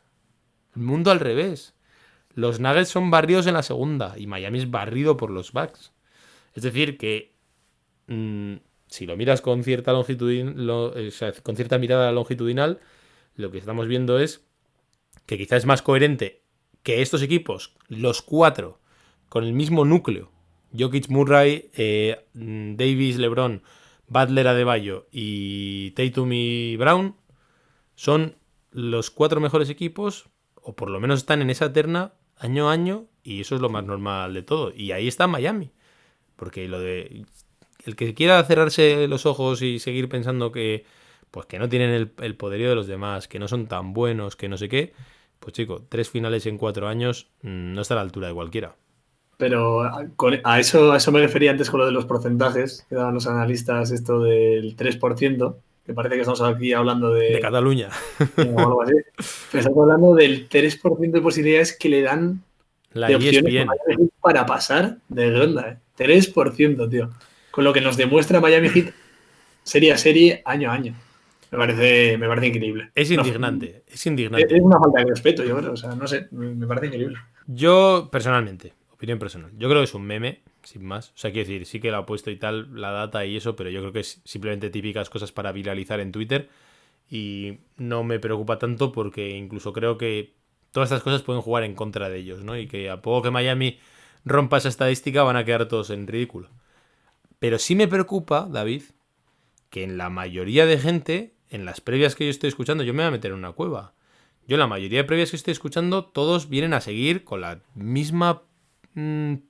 El mundo al revés. Los Nuggets son barridos en la segunda y Miami es barrido por los Bucks. Es decir, que si lo miras con cierta con cierta mirada longitudinal, lo que estamos viendo es que quizás es más coherente que estos equipos, los 4, con el mismo núcleo, Jokic, Murray, Davis, LeBron, Butler, Adebayo y Tatum y Brown, son los 4 mejores equipos, o por lo menos están en esa terna año a año, y eso es lo más normal de todo. Y ahí está Miami, porque lo de el que quiera cerrarse los ojos y seguir pensando que pues que no tienen el poderío de los demás, que no son tan buenos, que no sé qué, pues chico, 3 finales en 4 años no está a la altura de cualquiera. Pero a eso me refería antes con lo de los porcentajes que daban los analistas, esto del 3%, que parece que estamos aquí hablando De de Cataluña. o algo así. Pero estamos hablando del 3% de posibilidades que le dan La de opciones a ESPN. Miami Heat para pasar de ronda. 3%, tío. Con lo que nos demuestra Miami Heat serie a serie, año a año. Me parece increíble. Es No, indignante, es es indignante. una falta de respeto, yo creo. O sea, no sé, me parece increíble. Yo, personalmente, opinión personal, yo creo que es un meme, sin más. O sea, quiero decir, sí que lo ha puesto y tal, la data y eso, pero yo creo que es simplemente típicas cosas para viralizar en Twitter. Y no me preocupa tanto porque incluso creo que todas estas cosas pueden jugar en contra de ellos, ¿no? Y que a poco que Miami rompa esa estadística van a quedar todos en ridículo. Pero sí me preocupa, David, que en la mayoría de gente, en las previas que yo estoy escuchando, yo me voy a meter en una cueva. Yo en la mayoría de previas que estoy escuchando, todos vienen a seguir con la misma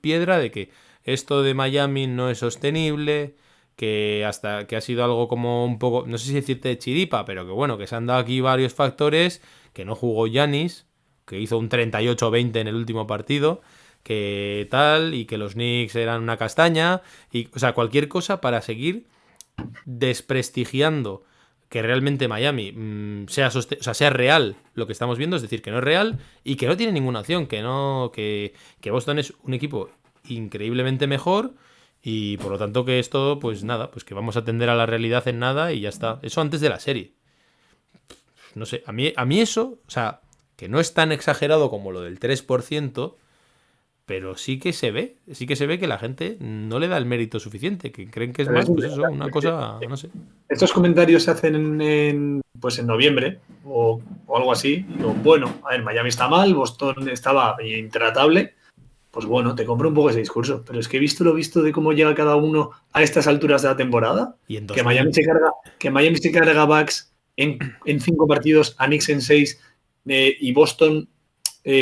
piedra de que esto de Miami no es sostenible, que hasta que ha sido algo como un poco, no sé si decirte de chiripa, pero que bueno, que se han dado aquí varios factores, que no jugó Giannis, que hizo un 38-20 en el último partido, que tal, y que los Knicks eran una castaña, y, o sea, cualquier cosa para seguir desprestigiando que realmente Miami sea real lo que estamos viendo, es decir, que no es real y que no tiene ninguna opción, que Boston es un equipo increíblemente mejor y por lo tanto que esto, pues nada, pues que vamos a atender a la realidad en nada y ya está. Eso antes de la serie. No sé, a mí eso, o sea, que no es tan exagerado como lo del 3%, pero sí que se ve que la gente no le da el mérito suficiente, que creen que es Pero más, pues eso, una cosa, no sé. estos comentarios se hacen pues en noviembre o algo así. Y digo, bueno, a ver, Miami está mal, Boston estaba intratable. Pues bueno, te compro un poco ese discurso. Pero es que he visto lo visto de cómo llega cada uno a estas alturas de la temporada. Y en Que Miami 2000, se carga a Bucks en 5 partidos, a Knicks en 6, y Boston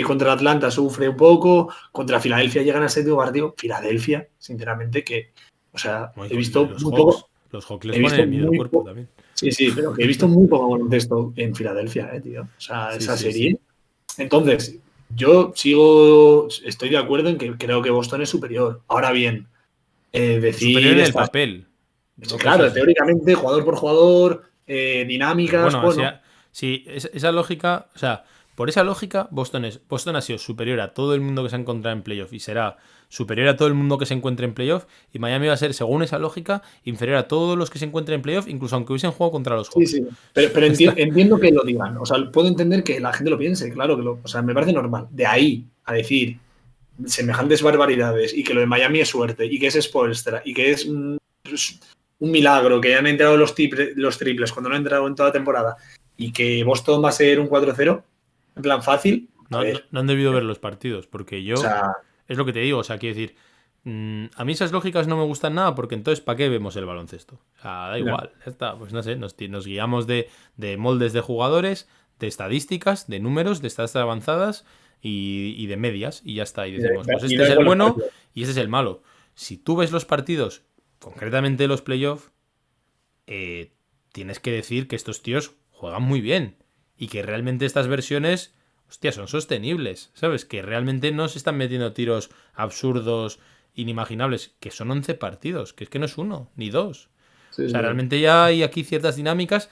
contra Atlanta sufre un poco, contra Filadelfia llegan al séptimo partido. Filadelfia, sinceramente, que, o sea, he y visto los muy Hawks. poco, Los Hawks les he ponen visto el miedo al muy cuerpo poco, también. sí, sí, pero que he visto muy poco baloncesto en Filadelfia, tío. O sea, Sí, esa sí, sí. serie. Entonces, estoy de acuerdo en que creo que Boston es superior. Ahora bien, Superior decir en el estas, papel. No claro, cosas. teóricamente, jugador por jugador, Pero dinámicas, bueno, bueno, si esa lógica, o sea, por esa lógica, Boston ha sido superior a todo el mundo que se ha encontrado en playoff y será superior a todo el mundo que se encuentre en playoff. Y Miami va a ser, según esa lógica, inferior a todos los que se encuentren en playoff, incluso aunque hubiesen jugado contra los sí, Hawks. sí. Pero Está. entiendo que lo digan. O sea, puedo entender que la gente lo piense, claro que o sea, me parece normal. De ahí a decir semejantes barbaridades y que lo de Miami es suerte y que es Spoelstra y que es pues, un milagro que hayan entrado los triples cuando no han entrado en toda la temporada y que Boston va a ser un 4-0 en plan fácil, a No, ver, no han debido ver los partidos, porque o yo, sea, es lo que te digo, o sea, quiero decir, A mí esas lógicas no me gustan nada porque entonces ¿para qué vemos el baloncesto? O sea, da Ya. igual, ya está. Pues no sé, nos guiamos de moldes de jugadores, de estadísticas, de números, de estadísticas avanzadas y de medias y ya está. Y decimos, pues Y este da es el igual los bueno partidos. y este es el malo. Si tú ves los partidos, concretamente los playoffs, eh, tienes que decir que estos tíos juegan muy bien y que realmente estas versiones, hostia, son sostenibles, ¿sabes? Que realmente no se están metiendo tiros absurdos, inimaginables, que son 11 partidos, que es que no es uno, ni dos. Sí, O sí, sea, sí. realmente ya hay aquí ciertas dinámicas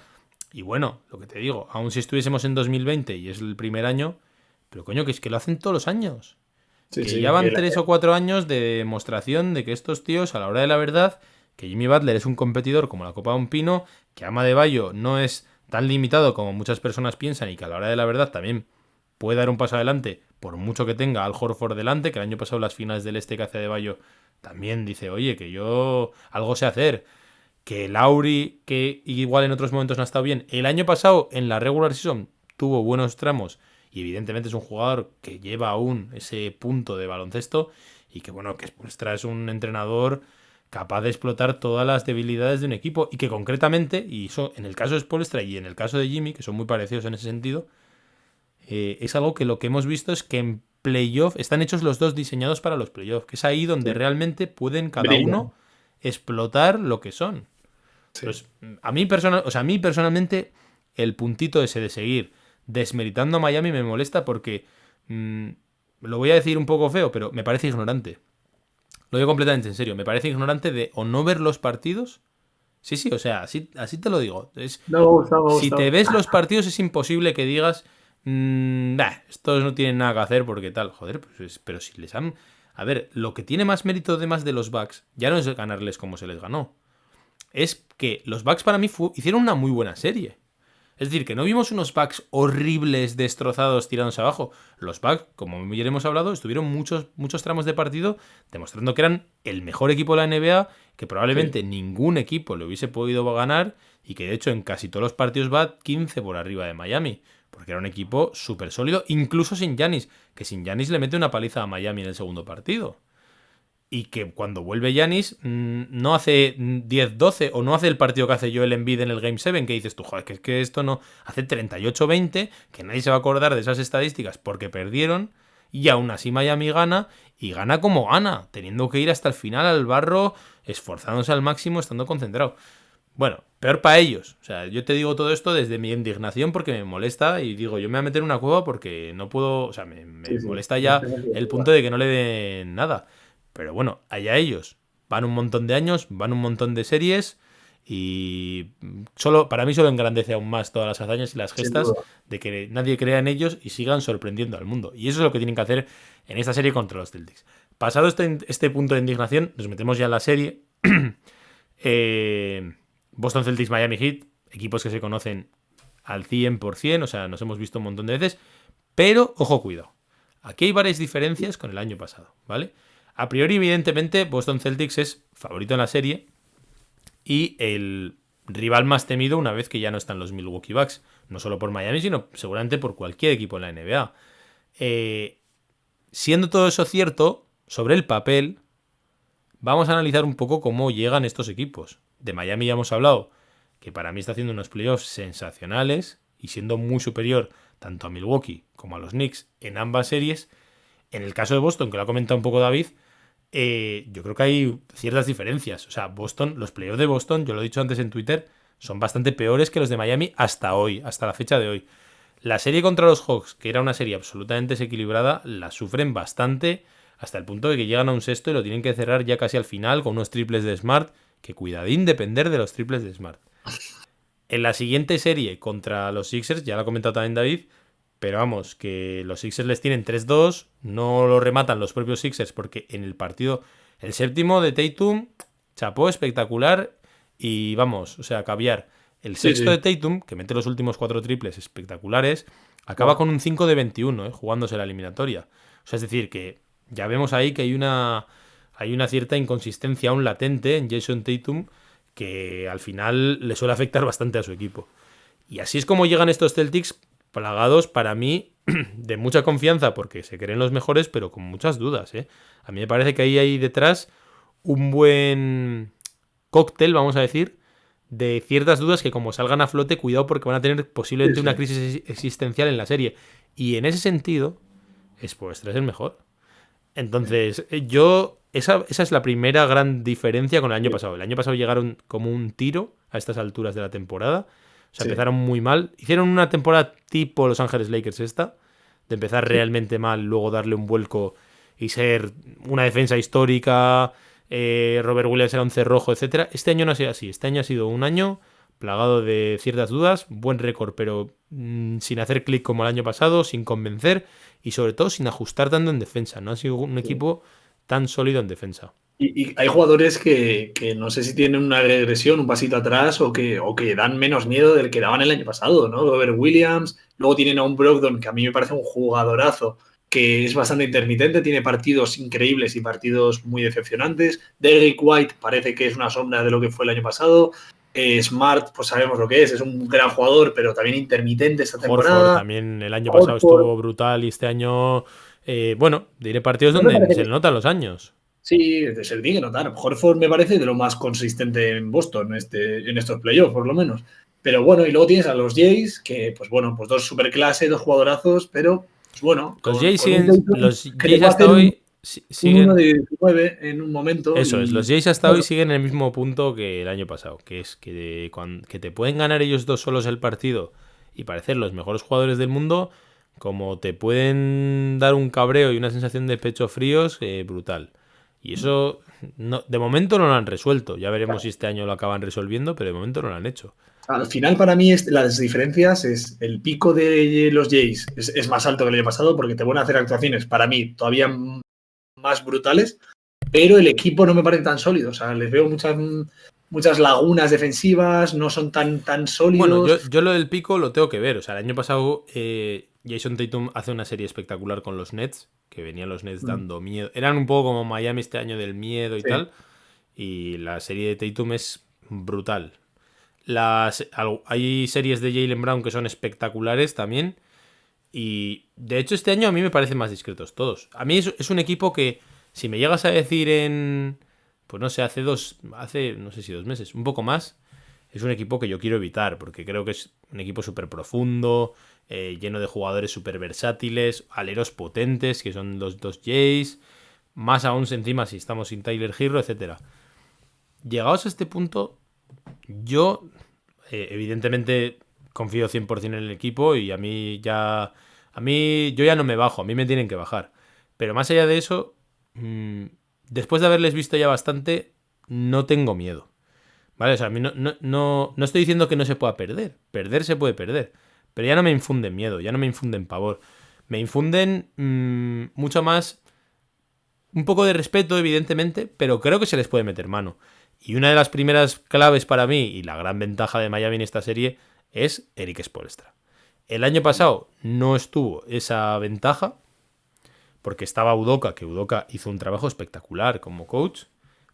y bueno, lo que te digo, aun si estuviésemos en 2020 y es el primer año, pero coño, que es que lo hacen todos los años. Sí, Que sí, ya van 3 o 4 años de demostración de que estos tíos, a la hora de la verdad, que Jimmy Butler es un competidor como la copa de un pino, que Ama de Bayo no es tan limitado como muchas personas piensan y que a la hora de la verdad también puede dar un paso adelante, por mucho que tenga Al Horford delante, que el año pasado las finales del este que hace de Bayo también dice, oye, que yo algo sé hacer, que Lauri, que igual en otros momentos no ha estado bien, el año pasado en la regular season tuvo buenos tramos y evidentemente es un jugador que lleva aún ese punto de baloncesto y que bueno, que Spoelstra es un entrenador capaz de explotar todas las debilidades de un equipo y que concretamente, y eso en el caso de Spoelstra y en el caso de Jimmy, que son muy parecidos en ese sentido, es algo que lo que hemos visto es que en playoff están hechos los dos diseñados para los playoffs, que es ahí donde sí. realmente pueden cada Brillan. uno explotar lo que son. Sí. Entonces, a mí personalmente, el puntito ese de seguir desmeritando a Miami me molesta porque lo voy a decir un poco feo, pero me parece ignorante. Lo digo completamente en serio. Me parece ignorante de o no ver los partidos. Sí, sí, o sea, así te lo digo. No me gusta, me Si gusta. te ves los partidos es imposible que digas, estos no tienen nada que hacer porque tal. Joder, pero si les han... A ver, lo que tiene más mérito además de los Bucks ya no es ganarles como se les ganó. Es que los Bucks para mí hicieron una muy buena serie. Es decir, que no vimos unos Bucks horribles, destrozados, tirados abajo. Los Bucks, como ya hemos hablado, estuvieron muchos tramos de partido demostrando que eran el mejor equipo de la NBA, que Sí. probablemente ningún equipo le hubiese podido ganar y que de hecho en casi todos los partidos va 15 por arriba de Miami. Porque era un equipo súper sólido, incluso sin Giannis, que sin Giannis le mete una paliza a Miami en el segundo partido y que cuando vuelve Giannis no hace 10-12 o no hace el partido que hace Joel Embiid en el Game 7 que dices tú, joder, que es que esto no hace 38-20, que nadie se va a acordar de esas estadísticas porque perdieron y aún así Miami gana y gana como gana, teniendo que ir hasta el final al barro, esforzándose al máximo, estando concentrado. Bueno, peor para ellos. O sea, yo te digo todo esto desde mi indignación porque me molesta y digo, yo me voy a meter en una cueva porque no puedo, o sea, me Sí, sí. molesta No ya tengo el duda. punto de que no le den nada. Pero bueno, allá ellos. Van un montón de años, van un montón de series y para mí solo engrandece aún más todas las hazañas y las Sin gestas duda. de que nadie crea en ellos y sigan sorprendiendo al mundo. Y eso es lo que tienen que hacer en esta serie contra los Celtics. Pasado este punto de indignación, nos metemos ya en la serie. Boston Celtics, Miami Heat, equipos que se conocen al 100%, o sea, nos hemos visto un montón de veces, pero ojo, cuidado. Aquí hay varias diferencias con el año pasado, ¿vale? A priori, evidentemente, Boston Celtics es favorito en la serie y el rival más temido una vez que ya no están los Milwaukee Bucks, no solo por Miami, sino seguramente por cualquier equipo en la NBA. Siendo todo eso cierto, sobre el papel, vamos a analizar un poco cómo llegan estos equipos. De Miami ya hemos hablado, que para mí está haciendo unos playoffs sensacionales y siendo muy superior tanto a Milwaukee como a los Knicks en ambas series. En el caso de Boston, que lo ha comentado un poco David, yo creo que hay ciertas diferencias. O sea, Boston, los playoffs de Boston, yo lo he dicho antes en Twitter, son bastante peores que los de Miami hasta hoy, hasta la fecha de hoy. La serie contra los Hawks, que era una serie absolutamente desequilibrada, la sufren bastante hasta el punto de que llegan a un sexto y lo tienen que cerrar ya casi al final con unos triples de Smart, que cuidadín depender de los triples de Smart. En la siguiente serie contra los Sixers, ya lo ha comentado también David, pero vamos, que los Sixers les tienen 3-2, no lo rematan los propios Sixers porque en el partido, el séptimo de Tatum, chapó espectacular y vamos, o sea, caviar. El Sí, sexto de sí. Tatum, que mete los últimos 4 triples espectaculares, acaba Buah. con un 5 de 21, jugándose la eliminatoria. O sea, es decir, que ya vemos ahí que hay una cierta inconsistencia aún latente en Jason Tatum que al final le suele afectar bastante a su equipo. Y así es como llegan estos Celtics plagados para mí de mucha confianza porque se creen los mejores, pero con muchas dudas, ¿eh? A mí me parece que ahí hay detrás un buen cóctel, vamos a decir, de ciertas dudas que como salgan a flote, cuidado porque van a tener Sí, posiblemente sí. una crisis existencial en la serie. Y en ese sentido, Spoelstra es el mejor. Entonces, esa es la primera gran diferencia con el año Sí, pasado. El año pasado llegaron como un tiro a estas alturas de la temporada. O sea, sí. empezaron muy mal. Hicieron una temporada tipo Los Ángeles Lakers esta, de empezar Sí. realmente mal, luego darle un vuelco y ser una defensa histórica. Robert Williams era un cerrojo, etcétera. Este año no ha sido así. Este año ha sido un año plagado de ciertas dudas, buen récord, pero sin hacer clic como el año pasado, sin convencer y sobre todo sin ajustar tanto en defensa. No ha sido un Sí. equipo tan sólido en defensa. Y hay jugadores que no sé si tienen una regresión, un pasito atrás o que dan menos miedo del que daban el año pasado, ¿no? Robert Williams, luego tienen a un Brogdon que a mí me parece un jugadorazo, que es bastante intermitente, tiene partidos increíbles y partidos muy decepcionantes. Derrick White parece que es una sombra de lo que fue el año pasado. Smart, pues sabemos lo que es un gran jugador, pero también intermitente esta Horford temporada. también el año pasado Horford, estuvo brutal y este año, bueno, diré partidos no me donde parece se le notan los años. Sí, se le tiene que notar. Horford me parece de lo más consistente en Boston en estos playoffs, por lo menos. Pero bueno, y luego tienes a los Jays, que pues bueno, pues dos superclase, dos jugadorazos, pero pues bueno, con un Tatum Los que te Jays puede hasta hacer hoy un 1 siguen. de 19 en un momento Eso es, y los Jays hasta hoy bueno, siguen en el mismo punto que el año pasado, que es que te pueden ganar ellos dos solos el partido y parecer los mejores jugadores del mundo, como te pueden dar un cabreo y una sensación de pecho fríos brutal. Y eso de momento no lo han resuelto. Ya veremos si este año lo acaban resolviendo, pero de momento no lo han hecho. al final para mí las diferencias es el pico de los Jays es más alto que el año pasado porque te van a hacer actuaciones para mí todavía más brutales, pero el equipo no me parece tan sólido. O sea, les veo muchas lagunas defensivas, no son tan Bueno, sólidos. yo lo del pico lo tengo que ver. O sea, el año pasado Jason Tatum hace una serie espectacular con los Nets, que venían los Nets Mm, dando miedo. Eran un poco como Miami este año del miedo y sí, tal. Y la serie de Tatum es brutal. Hay series de Jaylen Brown que son espectaculares también. Y de hecho este año a mí me parecen más discretos todos. A mí es un equipo que si me llegas a decir pues no sé, hace no sé si 2 meses, un poco más, es un equipo que yo quiero evitar porque creo que es un equipo súper profundo, lleno de jugadores súper versátiles, aleros potentes que son los dos Jays, más aún encima si estamos sin Tyler Hero, etcétera. Llegados a este punto, yo evidentemente confío 100% en el equipo y yo ya no me bajo, a mí me tienen que bajar. Pero más allá de eso, después de haberles visto ya bastante, no tengo miedo. ¿Vale? O sea, a mí no estoy diciendo que no se pueda perder. Perder se puede perder. Pero ya no me infunden miedo, ya no me infunden pavor. Me infunden mucho más un poco de respeto, evidentemente, pero creo que se les puede meter mano. Y una de las primeras claves para mí, y la gran ventaja de Miami en esta serie, es Eric Spoelstra. El año pasado no estuvo esa ventaja, porque estaba Udoka, que Udoka hizo un trabajo espectacular como coach,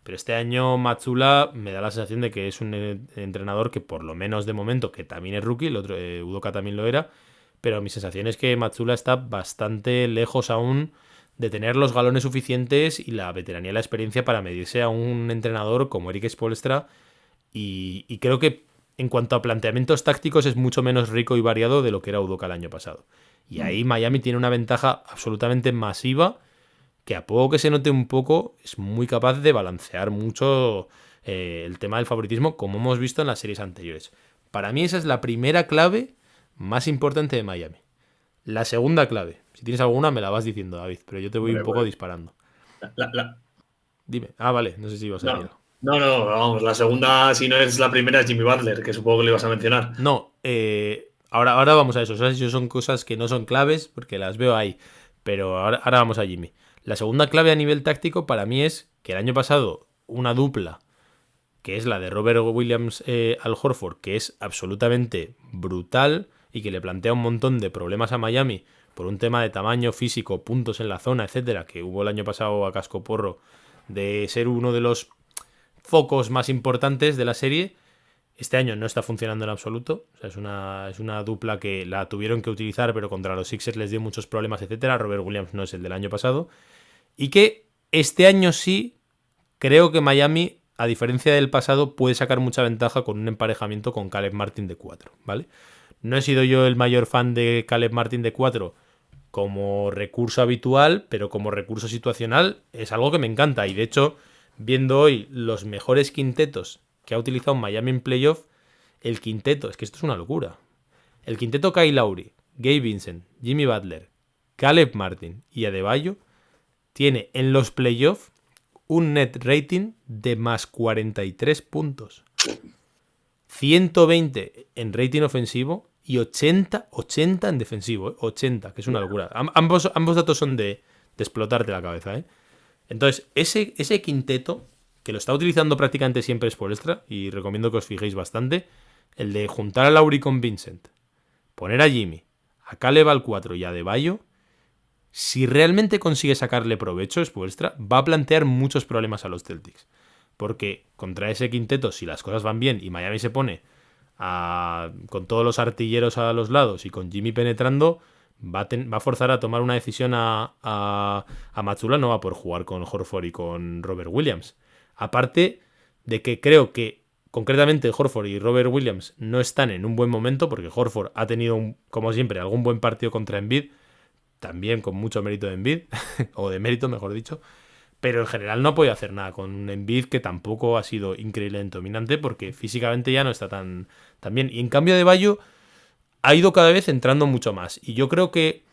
pero este año Matsula me da la sensación de que es un entrenador que por lo menos de momento, que también es rookie, el otro Udoka también lo era, pero mi sensación es que Matsula está bastante lejos aún de tener los galones suficientes y la veteranía y la experiencia para medirse a un entrenador como Eric Spoelstra y creo que en cuanto a planteamientos tácticos es mucho menos rico y variado de lo que era Udoka el año pasado. Y ahí Miami tiene una ventaja absolutamente masiva que a poco que se note un poco es muy capaz de balancear mucho el tema del favoritismo como hemos visto en las series anteriores. Para mí esa es la primera clave más importante de Miami. La segunda clave, si tienes alguna me la vas diciendo, David, pero yo te voy un hombre, poco pues, disparando. la- la- Dime. Ah, vale, no sé si ibas a decir no, algo. no, vamos, la segunda, si no es la primera, es Jimmy Butler, que supongo que le ibas a mencionar. No, ahora vamos a eso. Eso son cosas que no son claves porque las veo ahí. Pero ahora vamos a Jimmy. La segunda clave a nivel táctico para mí es que el año pasado una dupla, que es la de Robert Williams al Horford, que es absolutamente brutal y que le plantea un montón de problemas a Miami por un tema de tamaño físico, puntos en la zona, etcétera, que hubo el año pasado a cascoporro de ser uno de los focos más importantes de la serie. Este año no está funcionando en absoluto. O sea, es una dupla que la tuvieron que utilizar, pero contra los Sixers les dio muchos problemas, etcétera. Robert Williams no es el del año pasado. Y que este año sí creo que Miami, a diferencia del pasado, puede sacar mucha ventaja con un emparejamiento con Caleb Martin de 4, ¿vale? No he sido yo el mayor fan de Caleb Martin de 4 como recurso habitual, pero como recurso situacional es algo que me encanta. Y de hecho, viendo hoy los mejores quintetos que ha utilizado Miami en playoff, el quinteto, es que esto es una locura. El quinteto Kyle Lowry, Gabe Vincent, Jimmy Butler, Caleb Martin y Adebayo tiene en los playoffs un net rating de más 43 puntos. 120 en rating ofensivo y 80 en defensivo. 80, que es una locura. Ambos datos son de explotarte la cabeza. Entonces, ese quinteto, que lo está utilizando prácticamente siempre Spoelstra, y recomiendo que os fijéis bastante, el de juntar a Lowry con Vincent, poner a Jimmy, a Caleb al 4 y a Adebayo, si realmente consigue sacarle provecho Spoelstra, va a plantear muchos problemas a los Celtics. Porque contra ese quinteto, si las cosas van bien y Miami se pone con todos los artilleros a los lados y con Jimmy penetrando, va a forzar a tomar una decisión a Mazzulla, no va por jugar con Horford y con Robert Williams. Aparte de que creo que concretamente Horford y Robert Williams no están en un buen momento, porque Horford ha tenido, como siempre, algún buen partido contra Embiid, también con mucho mérito de Embiid, o de mérito, mejor dicho, pero en general no ha podido hacer nada con un Embiid que tampoco ha sido increíblemente dominante, porque físicamente ya no está tan bien. Y en cambio Adebayo ha ido cada vez entrando mucho más, y yo creo que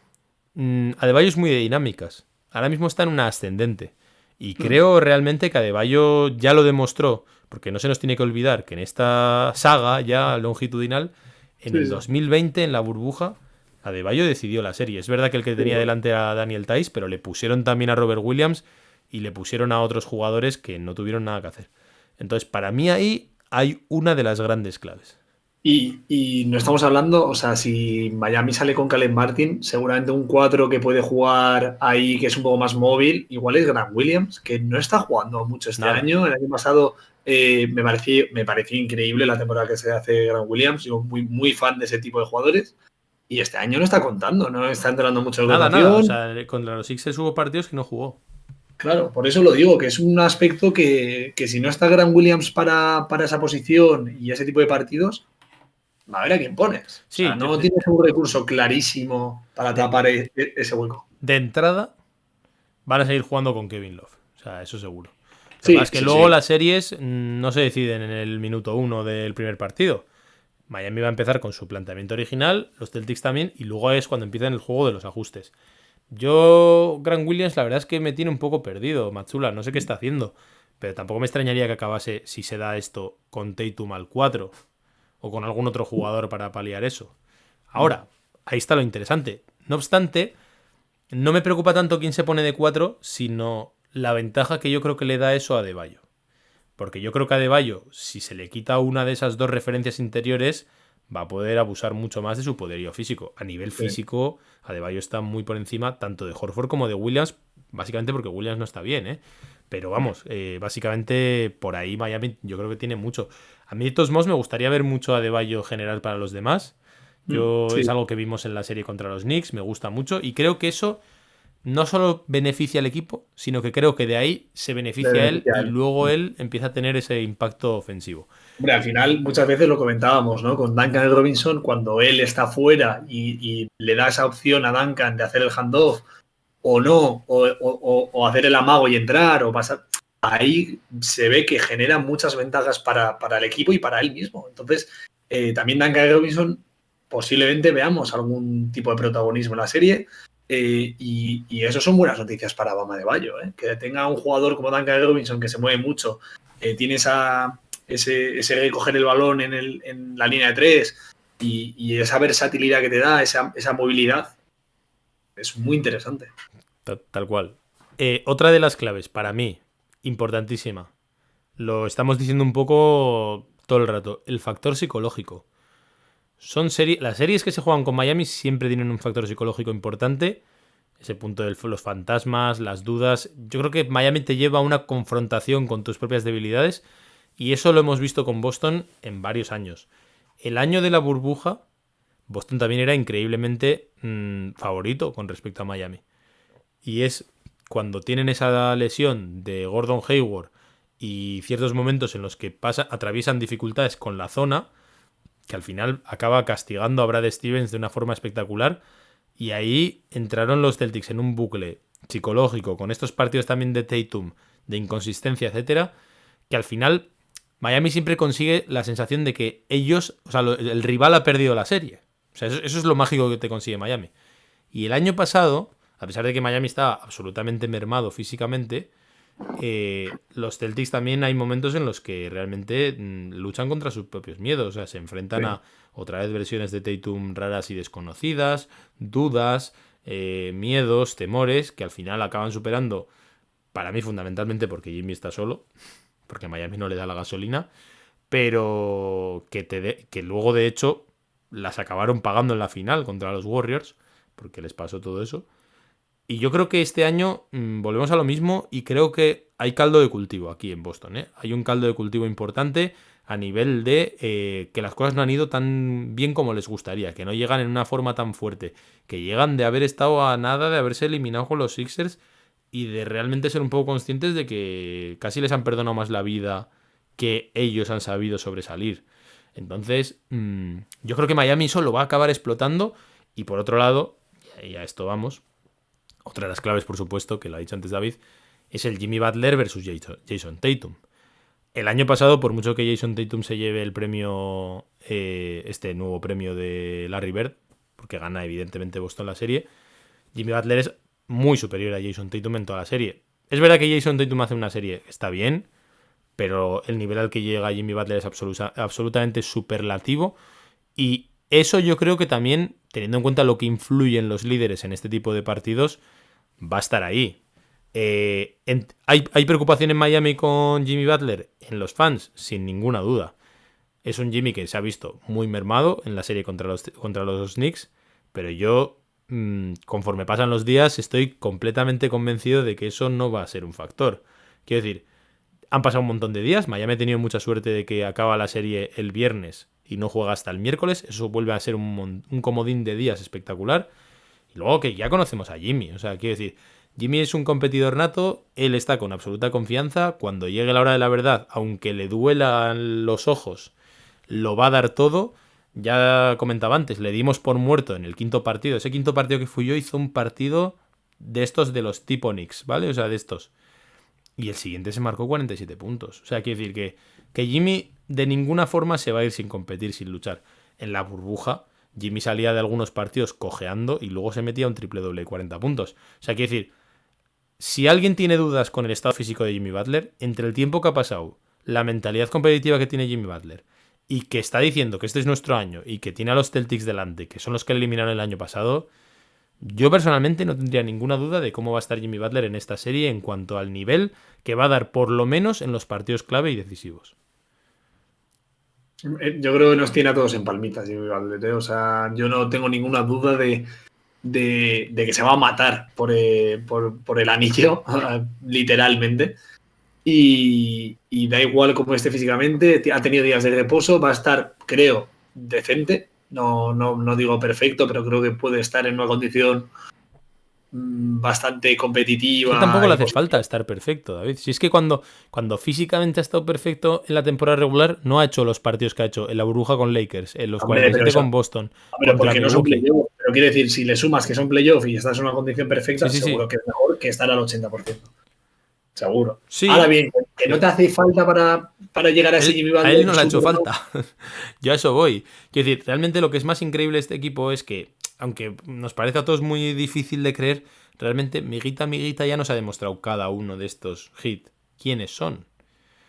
Adebayo es muy de dinámicas. Ahora mismo está en una ascendente, y creo realmente que Adebayo ya lo demostró, porque no se nos tiene que olvidar que en esta saga ya longitudinal, en el 2020, en la burbuja, Adebayo decidió la serie. Es verdad que el que tenía delante era Daniel Tice, pero le pusieron también a Robert Williams y le pusieron a otros jugadores que no tuvieron nada que hacer. Entonces, para mí ahí hay una de las grandes claves. Y no estamos hablando, o sea, si Miami sale con Caleb Martin, seguramente un 4 que puede jugar ahí, que es un poco más móvil, igual es Grant Williams, que no está jugando mucho este año. El año pasado me pareció increíble la temporada que se hace Grant Williams. Yo muy fan de ese tipo de jugadores. Y este año no está contando, no está entrando mucho en rotación. Nada. O sea, contra los Sixers hubo partidos que no jugó. Claro, por eso lo digo, que es un aspecto que si no está Grant Williams para esa posición y ese tipo de partidos, a ver a quién pones. Sí, o sea, no tienes un recurso clarísimo para tapar ese hueco. De entrada, van a seguir jugando con Kevin Love. O sea, eso seguro. Lo que pasa es que sí, luego las series no se deciden en el minuto 1 del primer partido. Miami va a empezar con su planteamiento original, los Celtics también, y luego es cuando empiezan el juego de los ajustes. Yo, Grant Williams, la verdad es que me tiene un poco perdido, Mazzulla, no sé qué está haciendo, pero tampoco me extrañaría que acabase, si se da esto, con Tatum al 4 o con algún otro jugador para paliar eso. Ahora, ahí está lo interesante. No obstante, no me preocupa tanto quién se pone de 4, sino la ventaja que yo creo que le da eso a Adebayo. Porque yo creo que Adebayo, si se le quita una de esas dos referencias interiores, va a poder abusar mucho más de su poderío físico. A nivel físico, Adebayo está muy por encima tanto de Horford como de Williams, básicamente porque Williams no está bien, ¿eh? Pero vamos, básicamente por ahí Miami yo creo que tiene mucho. A mí de todos modos me gustaría ver mucho a Adebayo general para los demás. Es algo que vimos en la serie contra los Knicks, me gusta mucho y creo que eso no solo beneficia al equipo, sino que creo que de ahí se beneficia a él y luego él empieza a tener ese impacto ofensivo. Hombre, al final muchas veces lo comentábamos, ¿no? Con Duncan Robinson, cuando él está fuera y le da esa opción a Duncan de hacer el handoff o no, o hacer el amago y entrar o pasar, ahí se ve que genera muchas ventajas para el equipo y para él mismo. Entonces, también Duncan Robinson posiblemente veamos algún tipo de protagonismo en la serie. Y eso son buenas noticias para Bam Adebayo, que tenga un jugador como Duncan Robinson que se mueve mucho, tiene ese recoger el balón en la línea de 3 y esa versatilidad que te da, esa movilidad, es muy interesante. Tal cual. Otra de las claves para mí, importantísima, lo estamos diciendo un poco todo el rato, el factor psicológico. Las series que se juegan con Miami siempre tienen un factor psicológico importante. Ese punto de los fantasmas, las dudas. Yo creo que Miami te lleva a una confrontación con tus propias debilidades. Y eso lo hemos visto con Boston en varios años. El año de la burbuja, Boston también era increíblemente favorito con respecto a Miami. Y es cuando tienen esa lesión de Gordon Hayward y ciertos momentos en los que atraviesan dificultades con la zona, que al final acaba castigando a Brad Stevens de una forma espectacular. Y ahí entraron los Celtics en un bucle psicológico con estos partidos también de Tatum, de inconsistencia, etcétera, que al final Miami siempre consigue la sensación de que ellos, o sea, el rival ha perdido la serie. O sea, eso es lo mágico que te consigue Miami. Y el año pasado, a pesar de que Miami estaba absolutamente mermado físicamente, los Celtics también hay momentos en los que realmente luchan contra sus propios miedos. O sea, se enfrentan a otra vez versiones de Tatum raras y desconocidas, dudas, miedos, temores, que al final acaban superando, para mí fundamentalmente porque Jimmy está solo, porque a Miami no le da la gasolina, pero que luego de hecho las acabaron pagando en la final contra los Warriors, porque les pasó todo eso. Y yo creo que este año volvemos a lo mismo y creo que hay caldo de cultivo aquí en Boston, ¿eh? Hay un caldo de cultivo importante a nivel de que las cosas no han ido tan bien como les gustaría, que no llegan en una forma tan fuerte, que llegan de haber estado a nada de haberse eliminado con los Sixers y de realmente ser un poco conscientes de que casi les han perdonado más la vida que ellos han sabido sobresalir. Entonces, yo creo que Miami solo va a acabar explotando y por otro lado, y a esto vamos, otra de las claves, por supuesto, que lo ha dicho antes David, es el Jimmy Butler versus Jason Tatum. El año pasado, por mucho que Jason Tatum se lleve el premio, este nuevo premio de Larry Bird, porque gana evidentemente Boston la serie, Jimmy Butler es muy superior a Jason Tatum en toda la serie. Es verdad que Jason Tatum hace una serie que está bien, pero el nivel al que llega Jimmy Butler es absolutamente superlativo y eso yo creo que también, teniendo en cuenta lo que influyen los líderes en este tipo de partidos, va a estar ahí. ¿Hay preocupación en Miami con Jimmy Butler? En los fans, sin ninguna duda. Es un Jimmy que se ha visto muy mermado en la serie contra los Knicks, pero yo, conforme pasan los días, estoy completamente convencido de que eso no va a ser un factor. Quiero decir, han pasado un montón de días, Miami ha tenido mucha suerte de que acaba la serie el viernes y no juega hasta el miércoles, eso vuelve a ser un comodín de días espectacular. Y luego que ya conocemos a Jimmy, o sea, quiero decir, Jimmy es un competidor nato, él está con absoluta confianza, cuando llegue la hora de la verdad, aunque le duelan los ojos, lo va a dar todo. Ya comentaba antes, le dimos por muerto en el quinto partido, ese quinto partido que fui yo hizo un partido de estos de los tipo Knicks, ¿vale? O sea, de estos. Y el siguiente se marcó 47 puntos. O sea, quiero decir que Jimmy de ninguna forma se va a ir sin competir, sin luchar. En la burbuja, Jimmy salía de algunos partidos cojeando y luego se metía un triple doble de 40 puntos. O sea, quiero decir, si alguien tiene dudas con el estado físico de Jimmy Butler, entre el tiempo que ha pasado, la mentalidad competitiva que tiene Jimmy Butler y que está diciendo que este es nuestro año y que tiene a los Celtics delante, que son los que le eliminaron el año pasado, yo personalmente no tendría ninguna duda de cómo va a estar Jimmy Butler en esta serie en cuanto al nivel que va a dar por lo menos en los partidos clave y decisivos. Yo creo que nos tiene a todos en palmitas Jimmy Butler, ¿eh? O sea, yo no tengo ninguna duda de que se va a matar por el anillo, literalmente. Y da igual cómo esté físicamente, ha tenido días de reposo, va a estar, creo, decente. No digo perfecto, pero creo que puede estar en una condición bastante competitiva. Es que tampoco le hace falta estar perfecto, David. Si es que cuando físicamente ha estado perfecto en la temporada regular, no ha hecho los partidos que ha hecho en la burbuja con Lakers, en los 47 con Boston. Pero porque no son playoff. Pero quiere decir, si le sumas que son playoff y estás en una condición perfecta, seguro que es mejor que estar al 80%. Seguro. Sí. Ahora bien, que no te hace falta para llegar a ese Jimmy Butler. A él no le ha hecho falta. Yo a eso voy. Quiero decir, realmente lo que es más increíble de este equipo es que, aunque nos parece a todos muy difícil de creer, realmente miguita ya nos ha demostrado cada uno de estos hits quiénes son.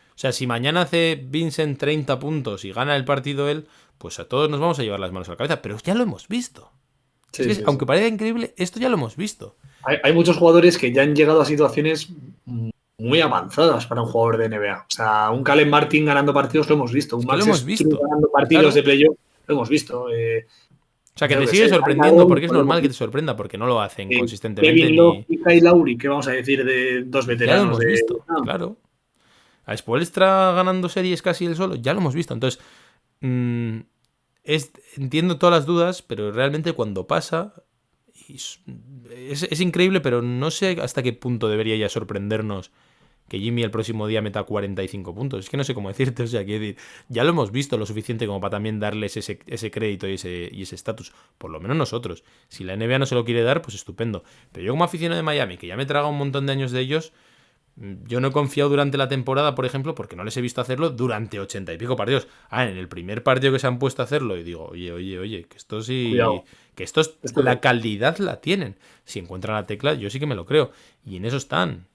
O sea, si mañana hace Vincent 30 puntos y gana el partido él, pues a todos nos vamos a llevar las manos a la cabeza. Pero ya lo hemos visto. Sí, es que, aunque parezca increíble, esto ya lo hemos visto. Hay muchos jugadores que ya han llegado a situaciones muy avanzadas para un jugador de NBA. O sea, un Caleb Martin ganando partidos lo hemos visto. Un Max Strus ganando partidos de playoff lo hemos visto. O sea, que te sigue sorprendiendo porque es normal que te sorprenda porque no lo hacen consistentemente. Kevin Love y Kyle Lowry, ¿qué vamos a decir de dos veteranos? Ya lo hemos visto, claro. A Spoelstra ganando series casi él solo, ya lo hemos visto. Entonces, entiendo todas las dudas, pero realmente cuando pasa, es increíble, pero no sé hasta qué punto debería ya sorprendernos que Jimmy el próximo día meta 45 puntos. Es que no sé cómo decirte, o sea, quiero decir, ya lo hemos visto lo suficiente como para también darles ese crédito y ese estatus, por lo menos nosotros. Si la NBA no se lo quiere dar, pues estupendo. Pero yo como aficionado de Miami, que ya me he tragado un montón de años de ellos, yo no he confiado durante la temporada, por ejemplo, porque no les he visto hacerlo durante 80 y pico partidos. En el primer partido que se han puesto a hacerlo, y digo, oye, que esto sí. Cuidado. Que estos, la calidad la tienen. Si encuentran la tecla, yo sí que me lo creo. Y en eso están,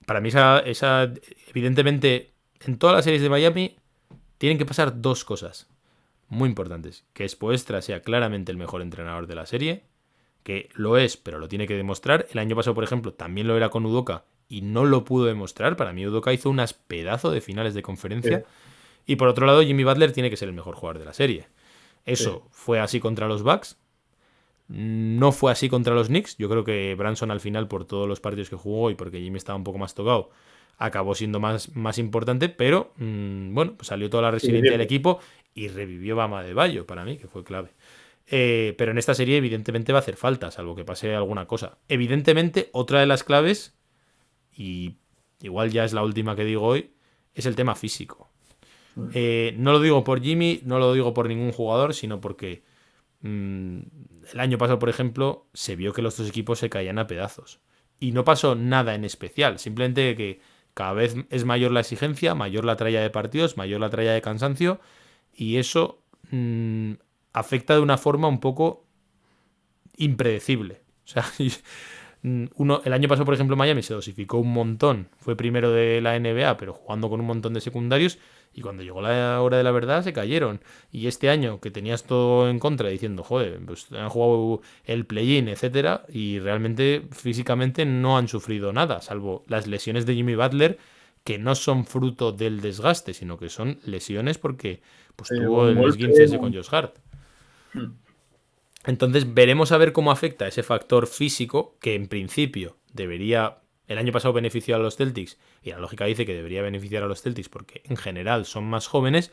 para mí, evidentemente, en todas las series de Miami, tienen que pasar dos cosas muy importantes. Que Spoelstra sea claramente el mejor entrenador de la serie, que lo es, pero lo tiene que demostrar. El año pasado, por ejemplo, también lo era con Udoka y no lo pudo demostrar. Para mí, Udoka hizo unas pedazos de finales de conferencia. Sí. Y por otro lado, Jimmy Butler tiene que ser el mejor jugador de la serie. Eso fue así contra los Bucks. No fue así contra los Knicks. Yo creo que Branson al final, por todos los partidos que jugó y porque Jimmy estaba un poco más tocado, acabó siendo más importante, pero bueno, pues salió toda la resiliencia del equipo y revivió Bama de Bayo, para mí, que fue clave. Pero en esta serie evidentemente va a hacer falta, salvo que pase alguna cosa. Evidentemente, otra de las claves, y igual ya es la última que digo hoy, es el tema físico. No lo digo por Jimmy, no lo digo por ningún jugador, sino porque el año pasado, por ejemplo, se vio que los dos equipos se caían a pedazos. Y no pasó nada en especial, simplemente que cada vez es mayor la exigencia, mayor la tralla de partidos, mayor la tralla de cansancio, y eso afecta de una forma un poco impredecible. O sea, el año pasado, por ejemplo, Miami se dosificó un montón, fue primero de la NBA, pero jugando con un montón de secundarios, y cuando llegó la hora de la verdad se cayeron. Y este año que tenías todo en contra diciendo, joder, pues han jugado el play-in, etcétera, y realmente físicamente no han sufrido nada, salvo las lesiones de Jimmy Butler, que no son fruto del desgaste, sino que son lesiones porque pues, tuvo el esguince ese con Josh Hart. Entonces veremos a ver cómo afecta ese factor físico que en principio debería, el año pasado benefició a los Celtics y la lógica dice que debería beneficiar a los Celtics porque en general son más jóvenes,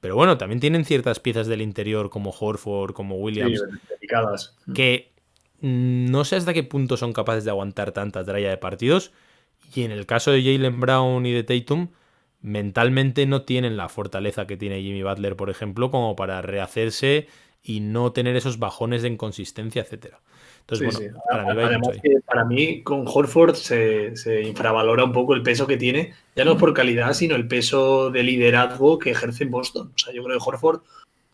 pero bueno, también tienen ciertas piezas del interior como Horford, como Williams, dedicadas, que no sé hasta qué punto son capaces de aguantar tanta tralla de partidos, y en el caso de Jaylen Brown y de Tatum, mentalmente no tienen la fortaleza que tiene Jimmy Butler, por ejemplo, como para rehacerse y no tener esos bajones de inconsistencia, etcétera. Entonces, sí. Para mí, con Horford se infravalora un poco el peso que tiene, ya no por calidad, sino el peso de liderazgo que ejerce en Boston. O sea, yo creo que Horford,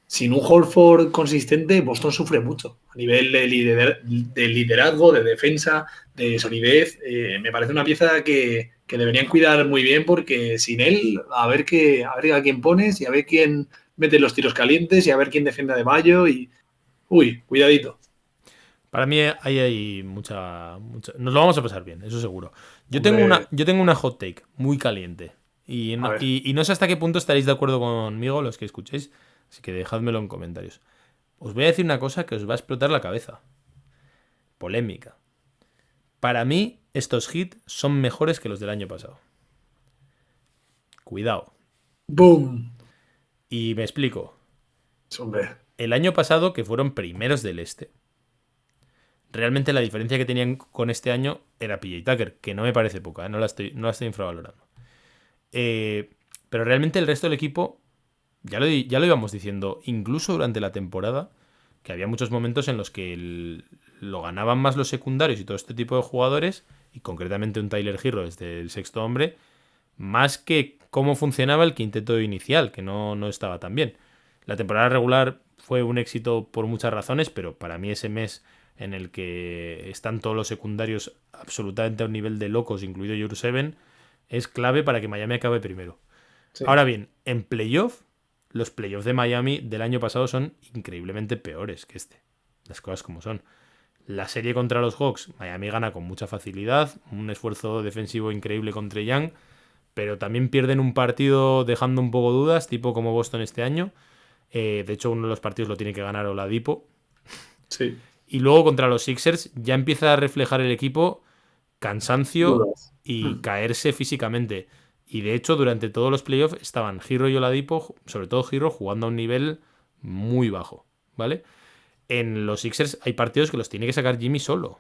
sin un Horford consistente, Boston sufre mucho. A nivel de liderazgo, de defensa, de solidez, me parece una pieza que deberían cuidar muy bien porque sin él, a ver a quién pones y a ver quién mete los tiros calientes y a ver quién defiende de Bayo y... Uy, cuidadito. Para mí hay mucha... Nos lo vamos a pasar bien, eso seguro. Yo tengo una hot take muy caliente. Y no sé hasta qué punto estaréis de acuerdo conmigo los que escuchéis. Así que dejádmelo en comentarios. Os voy a decir una cosa que os va a explotar la cabeza. Polémica. Para mí, estos hits son mejores que los del año pasado. Cuidado. ¡Boom! Y me explico. Hombre. El año pasado, que fueron primeros del este, realmente la diferencia que tenían con este año era PJ Tucker, que no me parece poca, no la estoy infravalorando. Pero realmente el resto del equipo, ya lo íbamos diciendo, incluso durante la temporada, que había muchos momentos en los que lo ganaban más los secundarios y todo este tipo de jugadores, y concretamente un Tyler Herro desde el sexto hombre, más que cómo funcionaba el quinteto inicial, que no estaba tan bien. La temporada regular fue un éxito por muchas razones, pero para mí ese mes en el que están todos los secundarios absolutamente a un nivel de locos, incluido Your Seven, es clave para que Miami acabe primero. Sí. Ahora bien, en playoff, los playoffs de Miami del año pasado son increíblemente peores que este. Las cosas como son. La serie contra los Hawks, Miami gana con mucha facilidad, un esfuerzo defensivo increíble contra Young, pero también pierden un partido dejando un poco dudas, tipo como Boston este año. De hecho, uno de los partidos lo tiene que ganar Oladipo. Sí. Y luego contra los Sixers ya empieza a reflejar el equipo cansancio y caerse físicamente. Y de hecho, durante todos los playoffs estaban Hero y Oladipo, sobre todo Hero, jugando a un nivel muy bajo, ¿vale? En los Sixers hay partidos que los tiene que sacar Jimmy solo.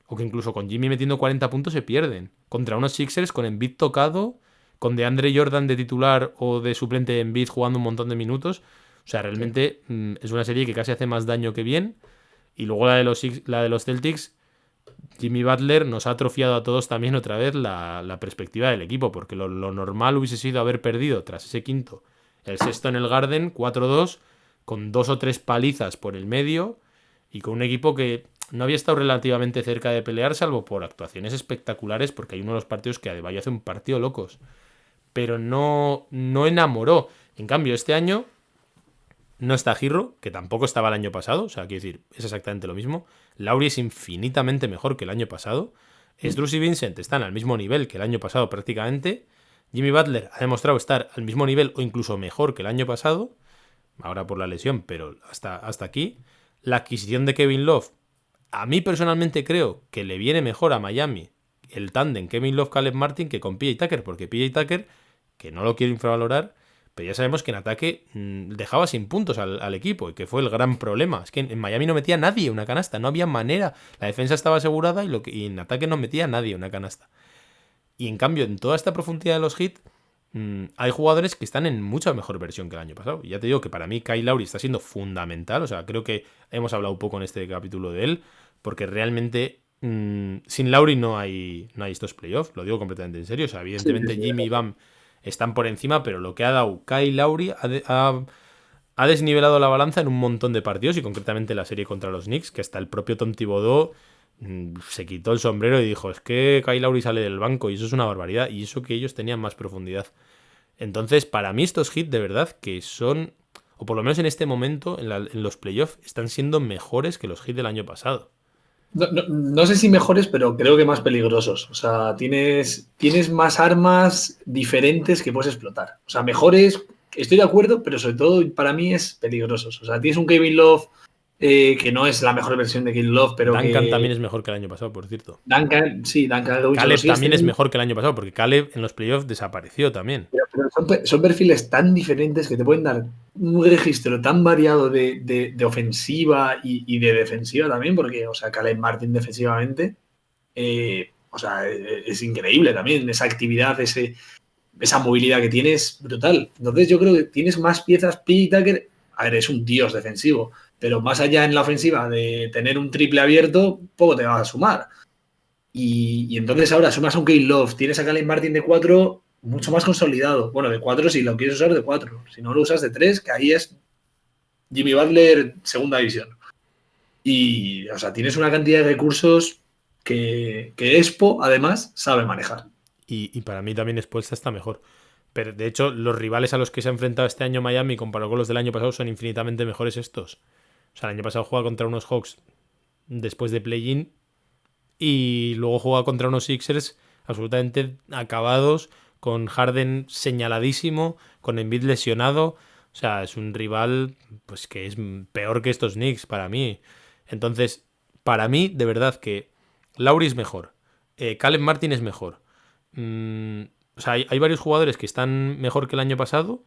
O que incluso con Jimmy metiendo 40 puntos se pierden. Contra unos Sixers con Embiid tocado, con DeAndre Jordan de titular o de suplente de Embiid jugando un montón de minutos. O sea, realmente es una serie que casi hace más daño que bien. Y luego la de los Celtics, Jimmy Butler nos ha atrofiado a todos también otra vez la perspectiva del equipo, porque lo normal hubiese sido haber perdido tras ese quinto, el sexto en el Garden, 4-2, con 2 o 3 palizas por el medio y con un equipo que no había estado relativamente cerca de pelear, salvo por actuaciones espectaculares, porque hay uno de los partidos que Adebayo hace un partido locos, pero no enamoró. En cambio, este año no está Girro, que tampoco estaba el año pasado, o sea, quiero decir, es exactamente lo mismo. Lauri es infinitamente mejor que el año pasado. Strus y Vincent están al mismo nivel que el año pasado prácticamente. Jimmy Butler ha demostrado estar al mismo nivel o incluso mejor que el año pasado, ahora por la lesión, pero hasta aquí. La adquisición de Kevin Love, a mí personalmente creo que le viene mejor a Miami el tándem Kevin Love-Caleb Martin que con PJ Tucker, porque PJ Tucker, que no lo quiero infravalorar, pero ya sabemos que en ataque dejaba sin puntos al equipo y que fue el gran problema. Es que en Miami no metía nadie una canasta, no había manera. La defensa estaba asegurada y en ataque no metía nadie una canasta. Y en cambio, en toda esta profundidad de los hits, hay jugadores que están en mucha mejor versión que el año pasado. Y ya te digo que para mí Kyle Lowry está siendo fundamental. O sea, creo que hemos hablado un poco en este capítulo de él, porque realmente sin Lowry no hay estos playoffs. Lo digo completamente en serio. O sea, evidentemente Jimmy y Bam están por encima, pero lo que ha dado Kyle Lowry ha desnivelado la balanza en un montón de partidos y concretamente la serie contra los Knicks, que hasta el propio Tom Thibodeau se quitó el sombrero y dijo, es que Kyle Lowry sale del banco y eso es una barbaridad, y eso que ellos tenían más profundidad. Entonces, para mí estos hits de verdad que son, o por lo menos en este momento, en los playoffs, están siendo mejores que los hits del año pasado. No sé si mejores, pero creo que más peligrosos. O sea, tienes más armas diferentes que puedes explotar. O sea, mejores, estoy de acuerdo, pero sobre todo para mí es peligrosos. O sea, tienes un Kevin Love que no es la mejor versión de Kevin Love, pero Duncan también es mejor que el año pasado, por cierto. Duncan Caleb también es mejor que el año pasado, porque Caleb en los playoffs desapareció también. Pero son perfiles tan diferentes que te pueden dar un registro tan variado de ofensiva y de defensiva también, porque, o sea, Caleb Martin defensivamente, o sea, es increíble también. Esa actividad, esa movilidad que tienes, brutal. Entonces yo creo que tienes más piezas. PJ Tucker, a ver, es un dios defensivo, pero más allá en la ofensiva de tener un triple abierto, poco te vas a sumar. Y entonces ahora sumas a un Kate Love, tienes a Caleb Martin de 4 mucho más consolidado. Bueno, de 4 si lo quieres usar de 4, si no lo usas de 3, que ahí es Jimmy Butler segunda división. Y, o sea, tienes una cantidad de recursos que Expo además sabe manejar. Y para mí también Spoelstra está mejor. Pero de hecho, los rivales a los que se ha enfrentado este año Miami comparado con los del año pasado son infinitamente mejores estos. O sea, el año pasado juega contra unos Hawks después de play-in y luego juega contra unos Sixers absolutamente acabados, con Harden señaladísimo, con Embiid lesionado. O sea, es un rival pues que es peor que estos Knicks para mí. Entonces, para mí, de verdad que Lowry es mejor. Caleb Martin es mejor. O sea, hay varios jugadores que están mejor que el año pasado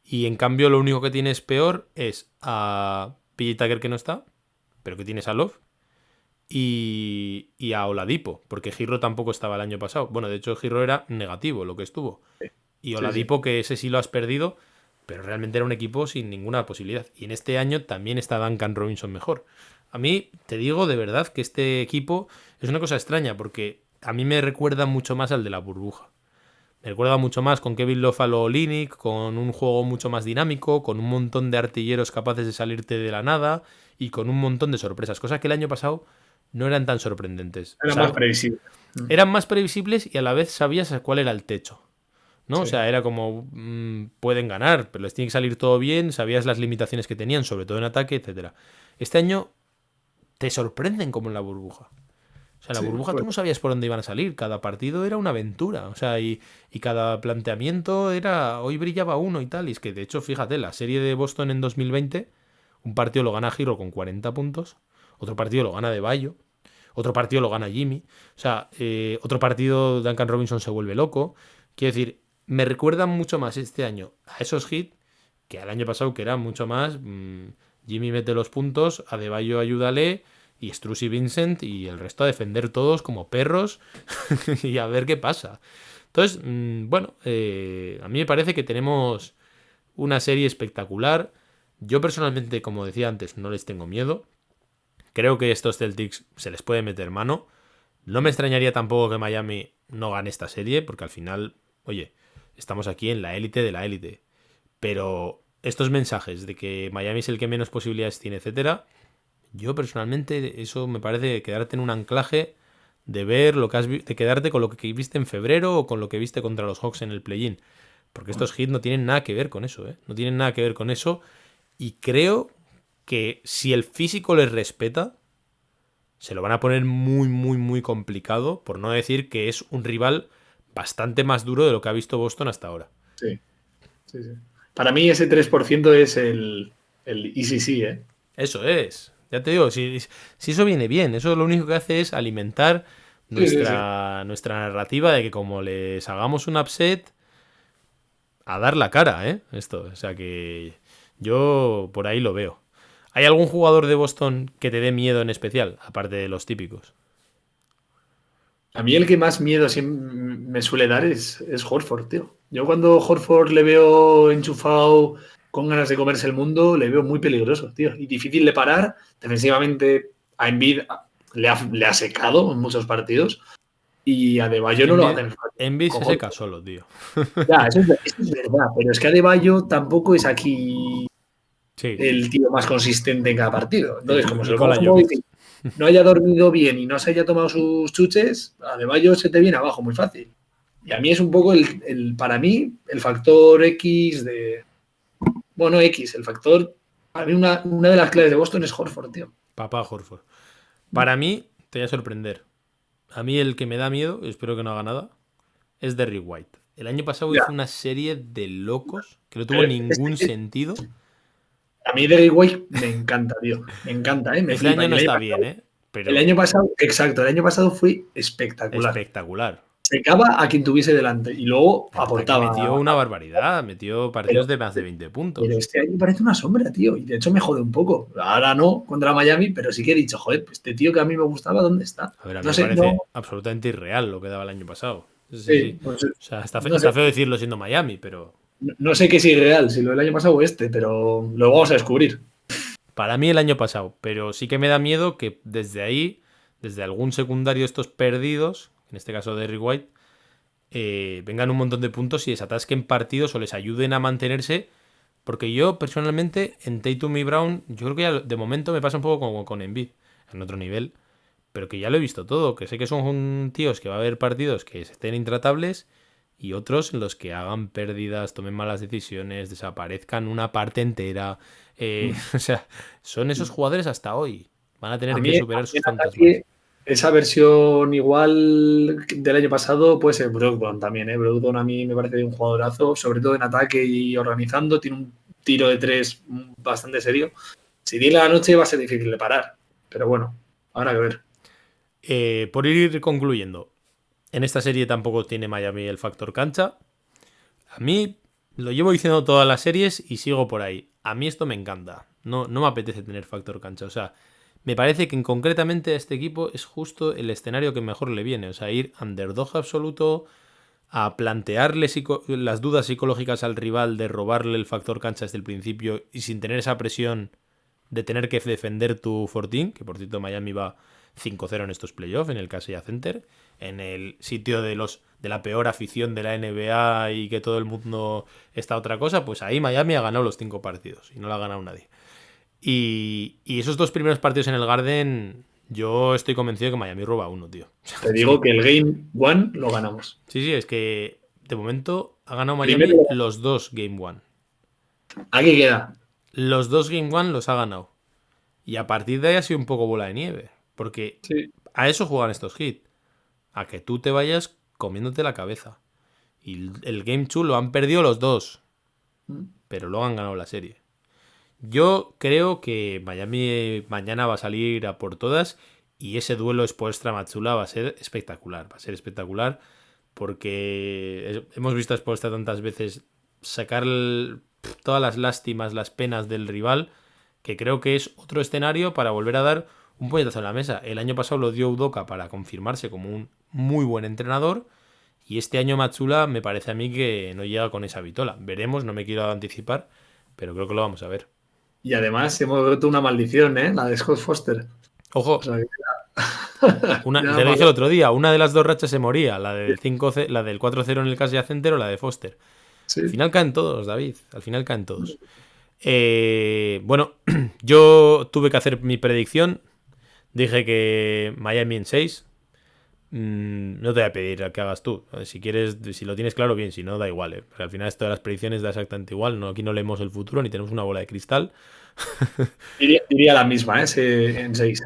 y en cambio lo único que tienes peor es a PJ Tucker que no está, pero que tienes a Love y a Oladipo, porque Girro tampoco estaba el año pasado. Bueno, de hecho Girro era negativo lo que estuvo. Y Oladipo, que ese sí lo has perdido, pero realmente era un equipo sin ninguna posibilidad. Y en este año también está Duncan Robinson mejor. A mí, te digo de verdad que este equipo es una cosa extraña, porque a mí me recuerda mucho más al de la burbuja. Me recuerda mucho más con Kevin Love a lo Olynyk, con un juego mucho más dinámico, con un montón de artilleros capaces de salirte de la nada y con un montón de sorpresas. Cosas que el año pasado no eran tan sorprendentes. Eran más previsibles. Eran más previsibles y a la vez sabías cuál era el techo, ¿no? Sí. O sea, era como pueden ganar, pero les tiene que salir todo bien, sabías las limitaciones que tenían, sobre todo en ataque, etcétera. Este año te sorprenden como en la burbuja. O sea, en la burbuja tú no sabías por dónde iban a salir. Cada partido era una aventura. O sea, y cada planteamiento era hoy brillaba uno y tal. Y es que, de hecho, fíjate, la serie de Boston en 2020, un partido lo gana Hero con 40 puntos, otro partido lo gana Adebayo, otro partido lo gana Jimmy. O sea, otro partido Duncan Robinson se vuelve loco. Quiero decir, me recuerda mucho más este año a esos hits que al año pasado, que era mucho más Jimmy mete los puntos, Adebayo ayúdale, y Strus y Vincent y el resto a defender todos como perros y a ver qué pasa. Entonces, bueno, a mí me parece que tenemos una serie espectacular. Yo personalmente, como decía antes, no les tengo miedo. Creo que estos Celtics se les puede meter mano. No me extrañaría tampoco que Miami no gane esta serie, porque al final, oye, estamos aquí en la élite de la élite. Pero estos mensajes de que Miami es el que menos posibilidades tiene, etcétera, yo personalmente eso me parece quedarte en un anclaje de ver lo que de quedarte con lo que viste en febrero o con lo que viste contra los Hawks en el play-in. Porque estos hits no tienen nada que ver con eso, ¿eh? No tienen nada que ver con eso. Y creo que si el físico les respeta, se lo van a poner muy, muy, muy complicado, por no decir que es un rival bastante más duro de lo que ha visto Boston hasta ahora. Sí, sí, sí. Para mí ese 3% es el ECC, ¿eh? Eso es. Ya te digo, si eso viene bien, eso lo único que hace es alimentar nuestra narrativa de que como les hagamos un upset, a dar la cara, ¿eh? Esto, o sea que yo por ahí lo veo. ¿Hay algún jugador de Boston que te dé miedo en especial, aparte de los típicos? A mí el que más miedo me suele dar es Horford, tío. Yo cuando Horford le veo enchufado con ganas de comerse el mundo, le veo muy peligroso, tío. Y difícil de parar. Defensivamente a Embiid le ha secado en muchos partidos. Y Adebayo no lo hacen fácil. Embiid se seca solo, tío. Ya, eso es verdad. Pero es que Adebayo tampoco es aquí el tío más consistente en cada partido. Entonces, como se lo no haya dormido bien y no se haya tomado sus chuches, Adebayo se te viene abajo muy fácil. Y a mí es un poco para mí, el factor X de... Bueno, X, el factor... Para mí una de las claves de Boston es Horford, tío. Papá Horford. Para mí, te voy a sorprender. A mí el que me da miedo, espero que no haga nada, es Derrick White. El año pasado hizo una serie de locos que no tuvo ningún sentido. A mí Derrick White me encanta, tío. Me encanta, ¿eh? Este año no está bien, ¿eh? Pero... El año pasado, exacto, el año pasado fue espectacular. Espectacular. Secaba a quien tuviese delante y luego aportaba. Metió una barbaridad, metió partidos de más de 20 puntos. Pero este año parece una sombra, tío. Y de hecho me jode un poco. Ahora no, contra Miami, pero sí que he dicho, joder, pues este tío que a mí me gustaba, ¿dónde está? A ver, a mí me parece absolutamente irreal lo que daba el año pasado. Sí. Pues, o sea, está feo decirlo siendo Miami, pero... No sé qué es irreal, si lo del año pasado o pero lo vamos a descubrir. Para mí el año pasado, pero sí que me da miedo que desde ahí, desde algún secundario de estos perdidos, en este caso Derrick White, vengan un montón de puntos y desatasquen partidos o les ayuden a mantenerse, porque yo personalmente en Tatum y Brown, yo creo que ya de momento me pasa un poco como con Embiid, en otro nivel, pero que ya lo he visto todo, que sé que son tíos que va a haber partidos que estén intratables y otros en los que hagan pérdidas, tomen malas decisiones, desaparezcan una parte entera. O sea, son esos jugadores hasta hoy. Van a tener que superar sus fantasmas. Esa versión igual del año pasado puede ser Brogdon también, ¿eh? Brogdon a mí me parece un jugadorazo, sobre todo en ataque y organizando. Tiene un tiro de tres bastante serio. Si tiene la noche va a ser difícil de parar. Pero bueno, habrá que ver. Por ir concluyendo, en esta serie tampoco tiene Miami el factor cancha. A mí lo llevo diciendo todas las series y sigo por ahí. A mí esto me encanta. No me apetece tener factor cancha. O sea, me parece que concretamente a este equipo es justo el escenario que mejor le viene. O sea, ir underdog absoluto, a plantearle las dudas psicológicas al rival de robarle el factor cancha desde el principio y sin tener esa presión de tener que defender tu fortín, que por cierto Miami va 5-0 en estos playoffs, en el Kaseya Center, en el sitio de la peor afición de la NBA y que todo el mundo está a otra cosa, pues ahí Miami ha ganado los 5 partidos y no lo ha ganado nadie. Y esos 2 primeros partidos en el Garden, yo estoy convencido de que Miami roba 1, tío. Te digo que el Game 1 lo ganamos. Sí, es que de momento ha ganado Miami los 2 Game 1. Aquí queda. Los 2 Game 1 los ha ganado. Y a partir de ahí ha sido un poco bola de nieve. Porque a eso juegan estos hits. A que tú te vayas comiéndote la cabeza. Y el Game 2 lo han perdido los 2. Pero luego han ganado la serie. Yo creo que Miami mañana va a salir a por todas. Y ese duelo Spoelstra-Matsula va a ser espectacular. Va a ser espectacular porque hemos visto a Spoelstra tantas veces sacar todas las lástimas, las penas del rival, que creo que es otro escenario para volver a dar un puñetazo en la mesa. El año pasado lo dio Udoka para confirmarse como un muy buen entrenador. Y este año Matsula me parece a mí que no llega con esa vitola. Veremos, no me quiero anticipar, pero creo que lo vamos a ver. Y además hemos roto una maldición, ¿eh? La de Scott Foster. Ojo, O sea, te lo dije el otro día, una de las dos rachas se moría, la del 5-0, la del 4-0 en el Casia Center o la de Foster. sí. Al final caen todos, David, al final caen todos. Bueno, yo tuve que hacer mi predicción. Dije que Miami en 6. No te voy a pedir que hagas tú. Si quieres, si lo tienes claro, bien. Si no, da igual. Porque al final esto de las predicciones da exactamente igual. No, aquí no leemos el futuro ni tenemos una bola de cristal. Diría la misma, en 6.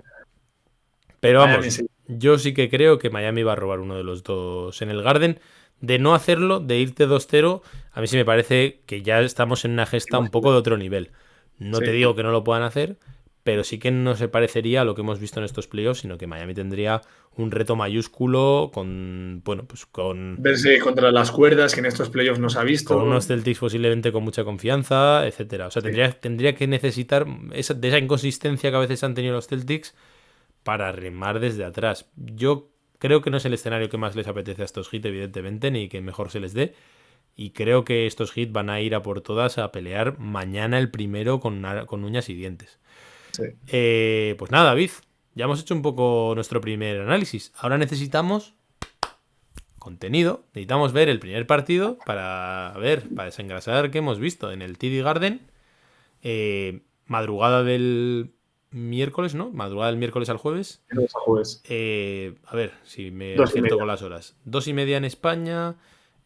Pero vamos, Miami, sí. yo sí que creo que Miami va a robar uno de los dos en el Garden. De no hacerlo, de irte 2-0, a mí sí me parece que ya estamos en una gesta un poco de otro nivel. No Sí. te digo que no lo puedan hacer, pero sí que no se parecería a lo que hemos visto en estos playoffs, sino que Miami tendría un reto mayúsculo con, bueno, pues con Verse contra las cuerdas que en estos playoffs nos ha visto. con unos Celtics posiblemente con mucha confianza, etcétera. O sea, Sí. tendría que necesitar de esa inconsistencia que a veces han tenido los Celtics para remar desde atrás. Yo creo que no es el escenario que más les apetece a estos Heat, evidentemente, ni que mejor se les dé. Y creo que estos Heat van a ir a por todas a pelear mañana el primero con uñas y dientes. Sí. Pues nada, David, ya hemos hecho un poco nuestro primer análisis. Ahora necesitamos contenido. Necesitamos ver el primer partido para desengrasar qué hemos visto en el TD Garden. Madrugada del miércoles, ¿no? Madrugada del miércoles al jueves. Los jueves. A ver si me 2:30. acierto con las horas. 2:30 en España.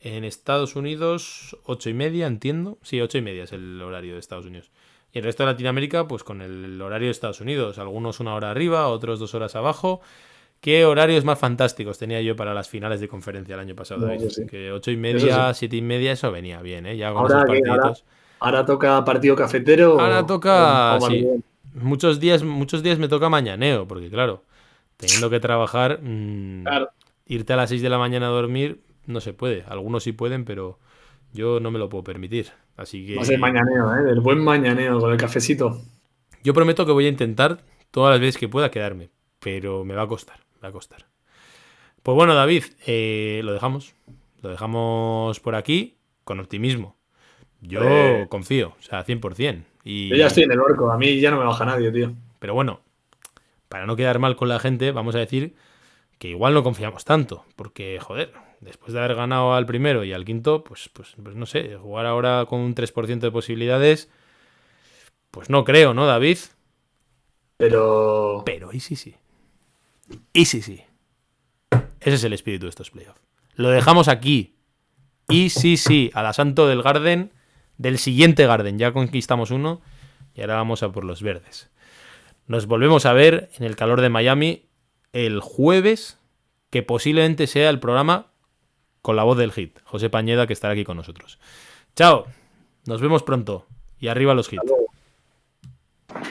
En Estados Unidos, 8:30, entiendo. Sí, 8:30 es el horario de Estados Unidos. Y el resto de Latinoamérica, pues con el horario de Estados Unidos. Algunos 1 hora arriba, otros 2 horas abajo. ¿Qué horarios más fantásticos tenía yo para las finales de conferencia el año pasado, No, David? yo sí. Que 8:30, Eso 7:30, eso venía bien, ¿eh? Ya con Ahora esos que partiditos. ahora toca partido cafetero. Ahora toca, o sí. Madrid. Muchos días me toca mañaneo, porque claro, teniendo que trabajar, Claro. irte a las 6 de la mañana a dormir no se puede. Algunos sí pueden, pero yo no me lo puedo permitir. Así Va a ser que mañaneo, ¿eh? El buen mañaneo con el cafecito. yo prometo que voy a intentar todas las veces que pueda quedarme, pero me va a costar, me va a costar. Pues bueno, David, lo dejamos. Lo dejamos por aquí con optimismo. Yo confío, o sea, 100%. Yo ya estoy en el barco. A mí ya no me baja nadie, tío. Pero bueno, para no quedar mal con la gente, vamos a decir que igual no confiamos tanto. Porque, joder, después de haber ganado al primero y al quinto, pues no sé, jugar ahora con un 3% de posibilidades, pues no creo, ¿no, David? Pero Pero, y sí. Y sí. Ese es el espíritu de estos playoffs. Lo dejamos aquí. Y sí, a la Santo del Garden, del siguiente Garden. Ya conquistamos uno y ahora vamos a por los verdes. Nos volvemos a ver en el calor de Miami el jueves, que posiblemente sea el programa con la voz del Heat, José Pañeda, que estará aquí con nosotros. Chao, nos vemos pronto y arriba los Heat.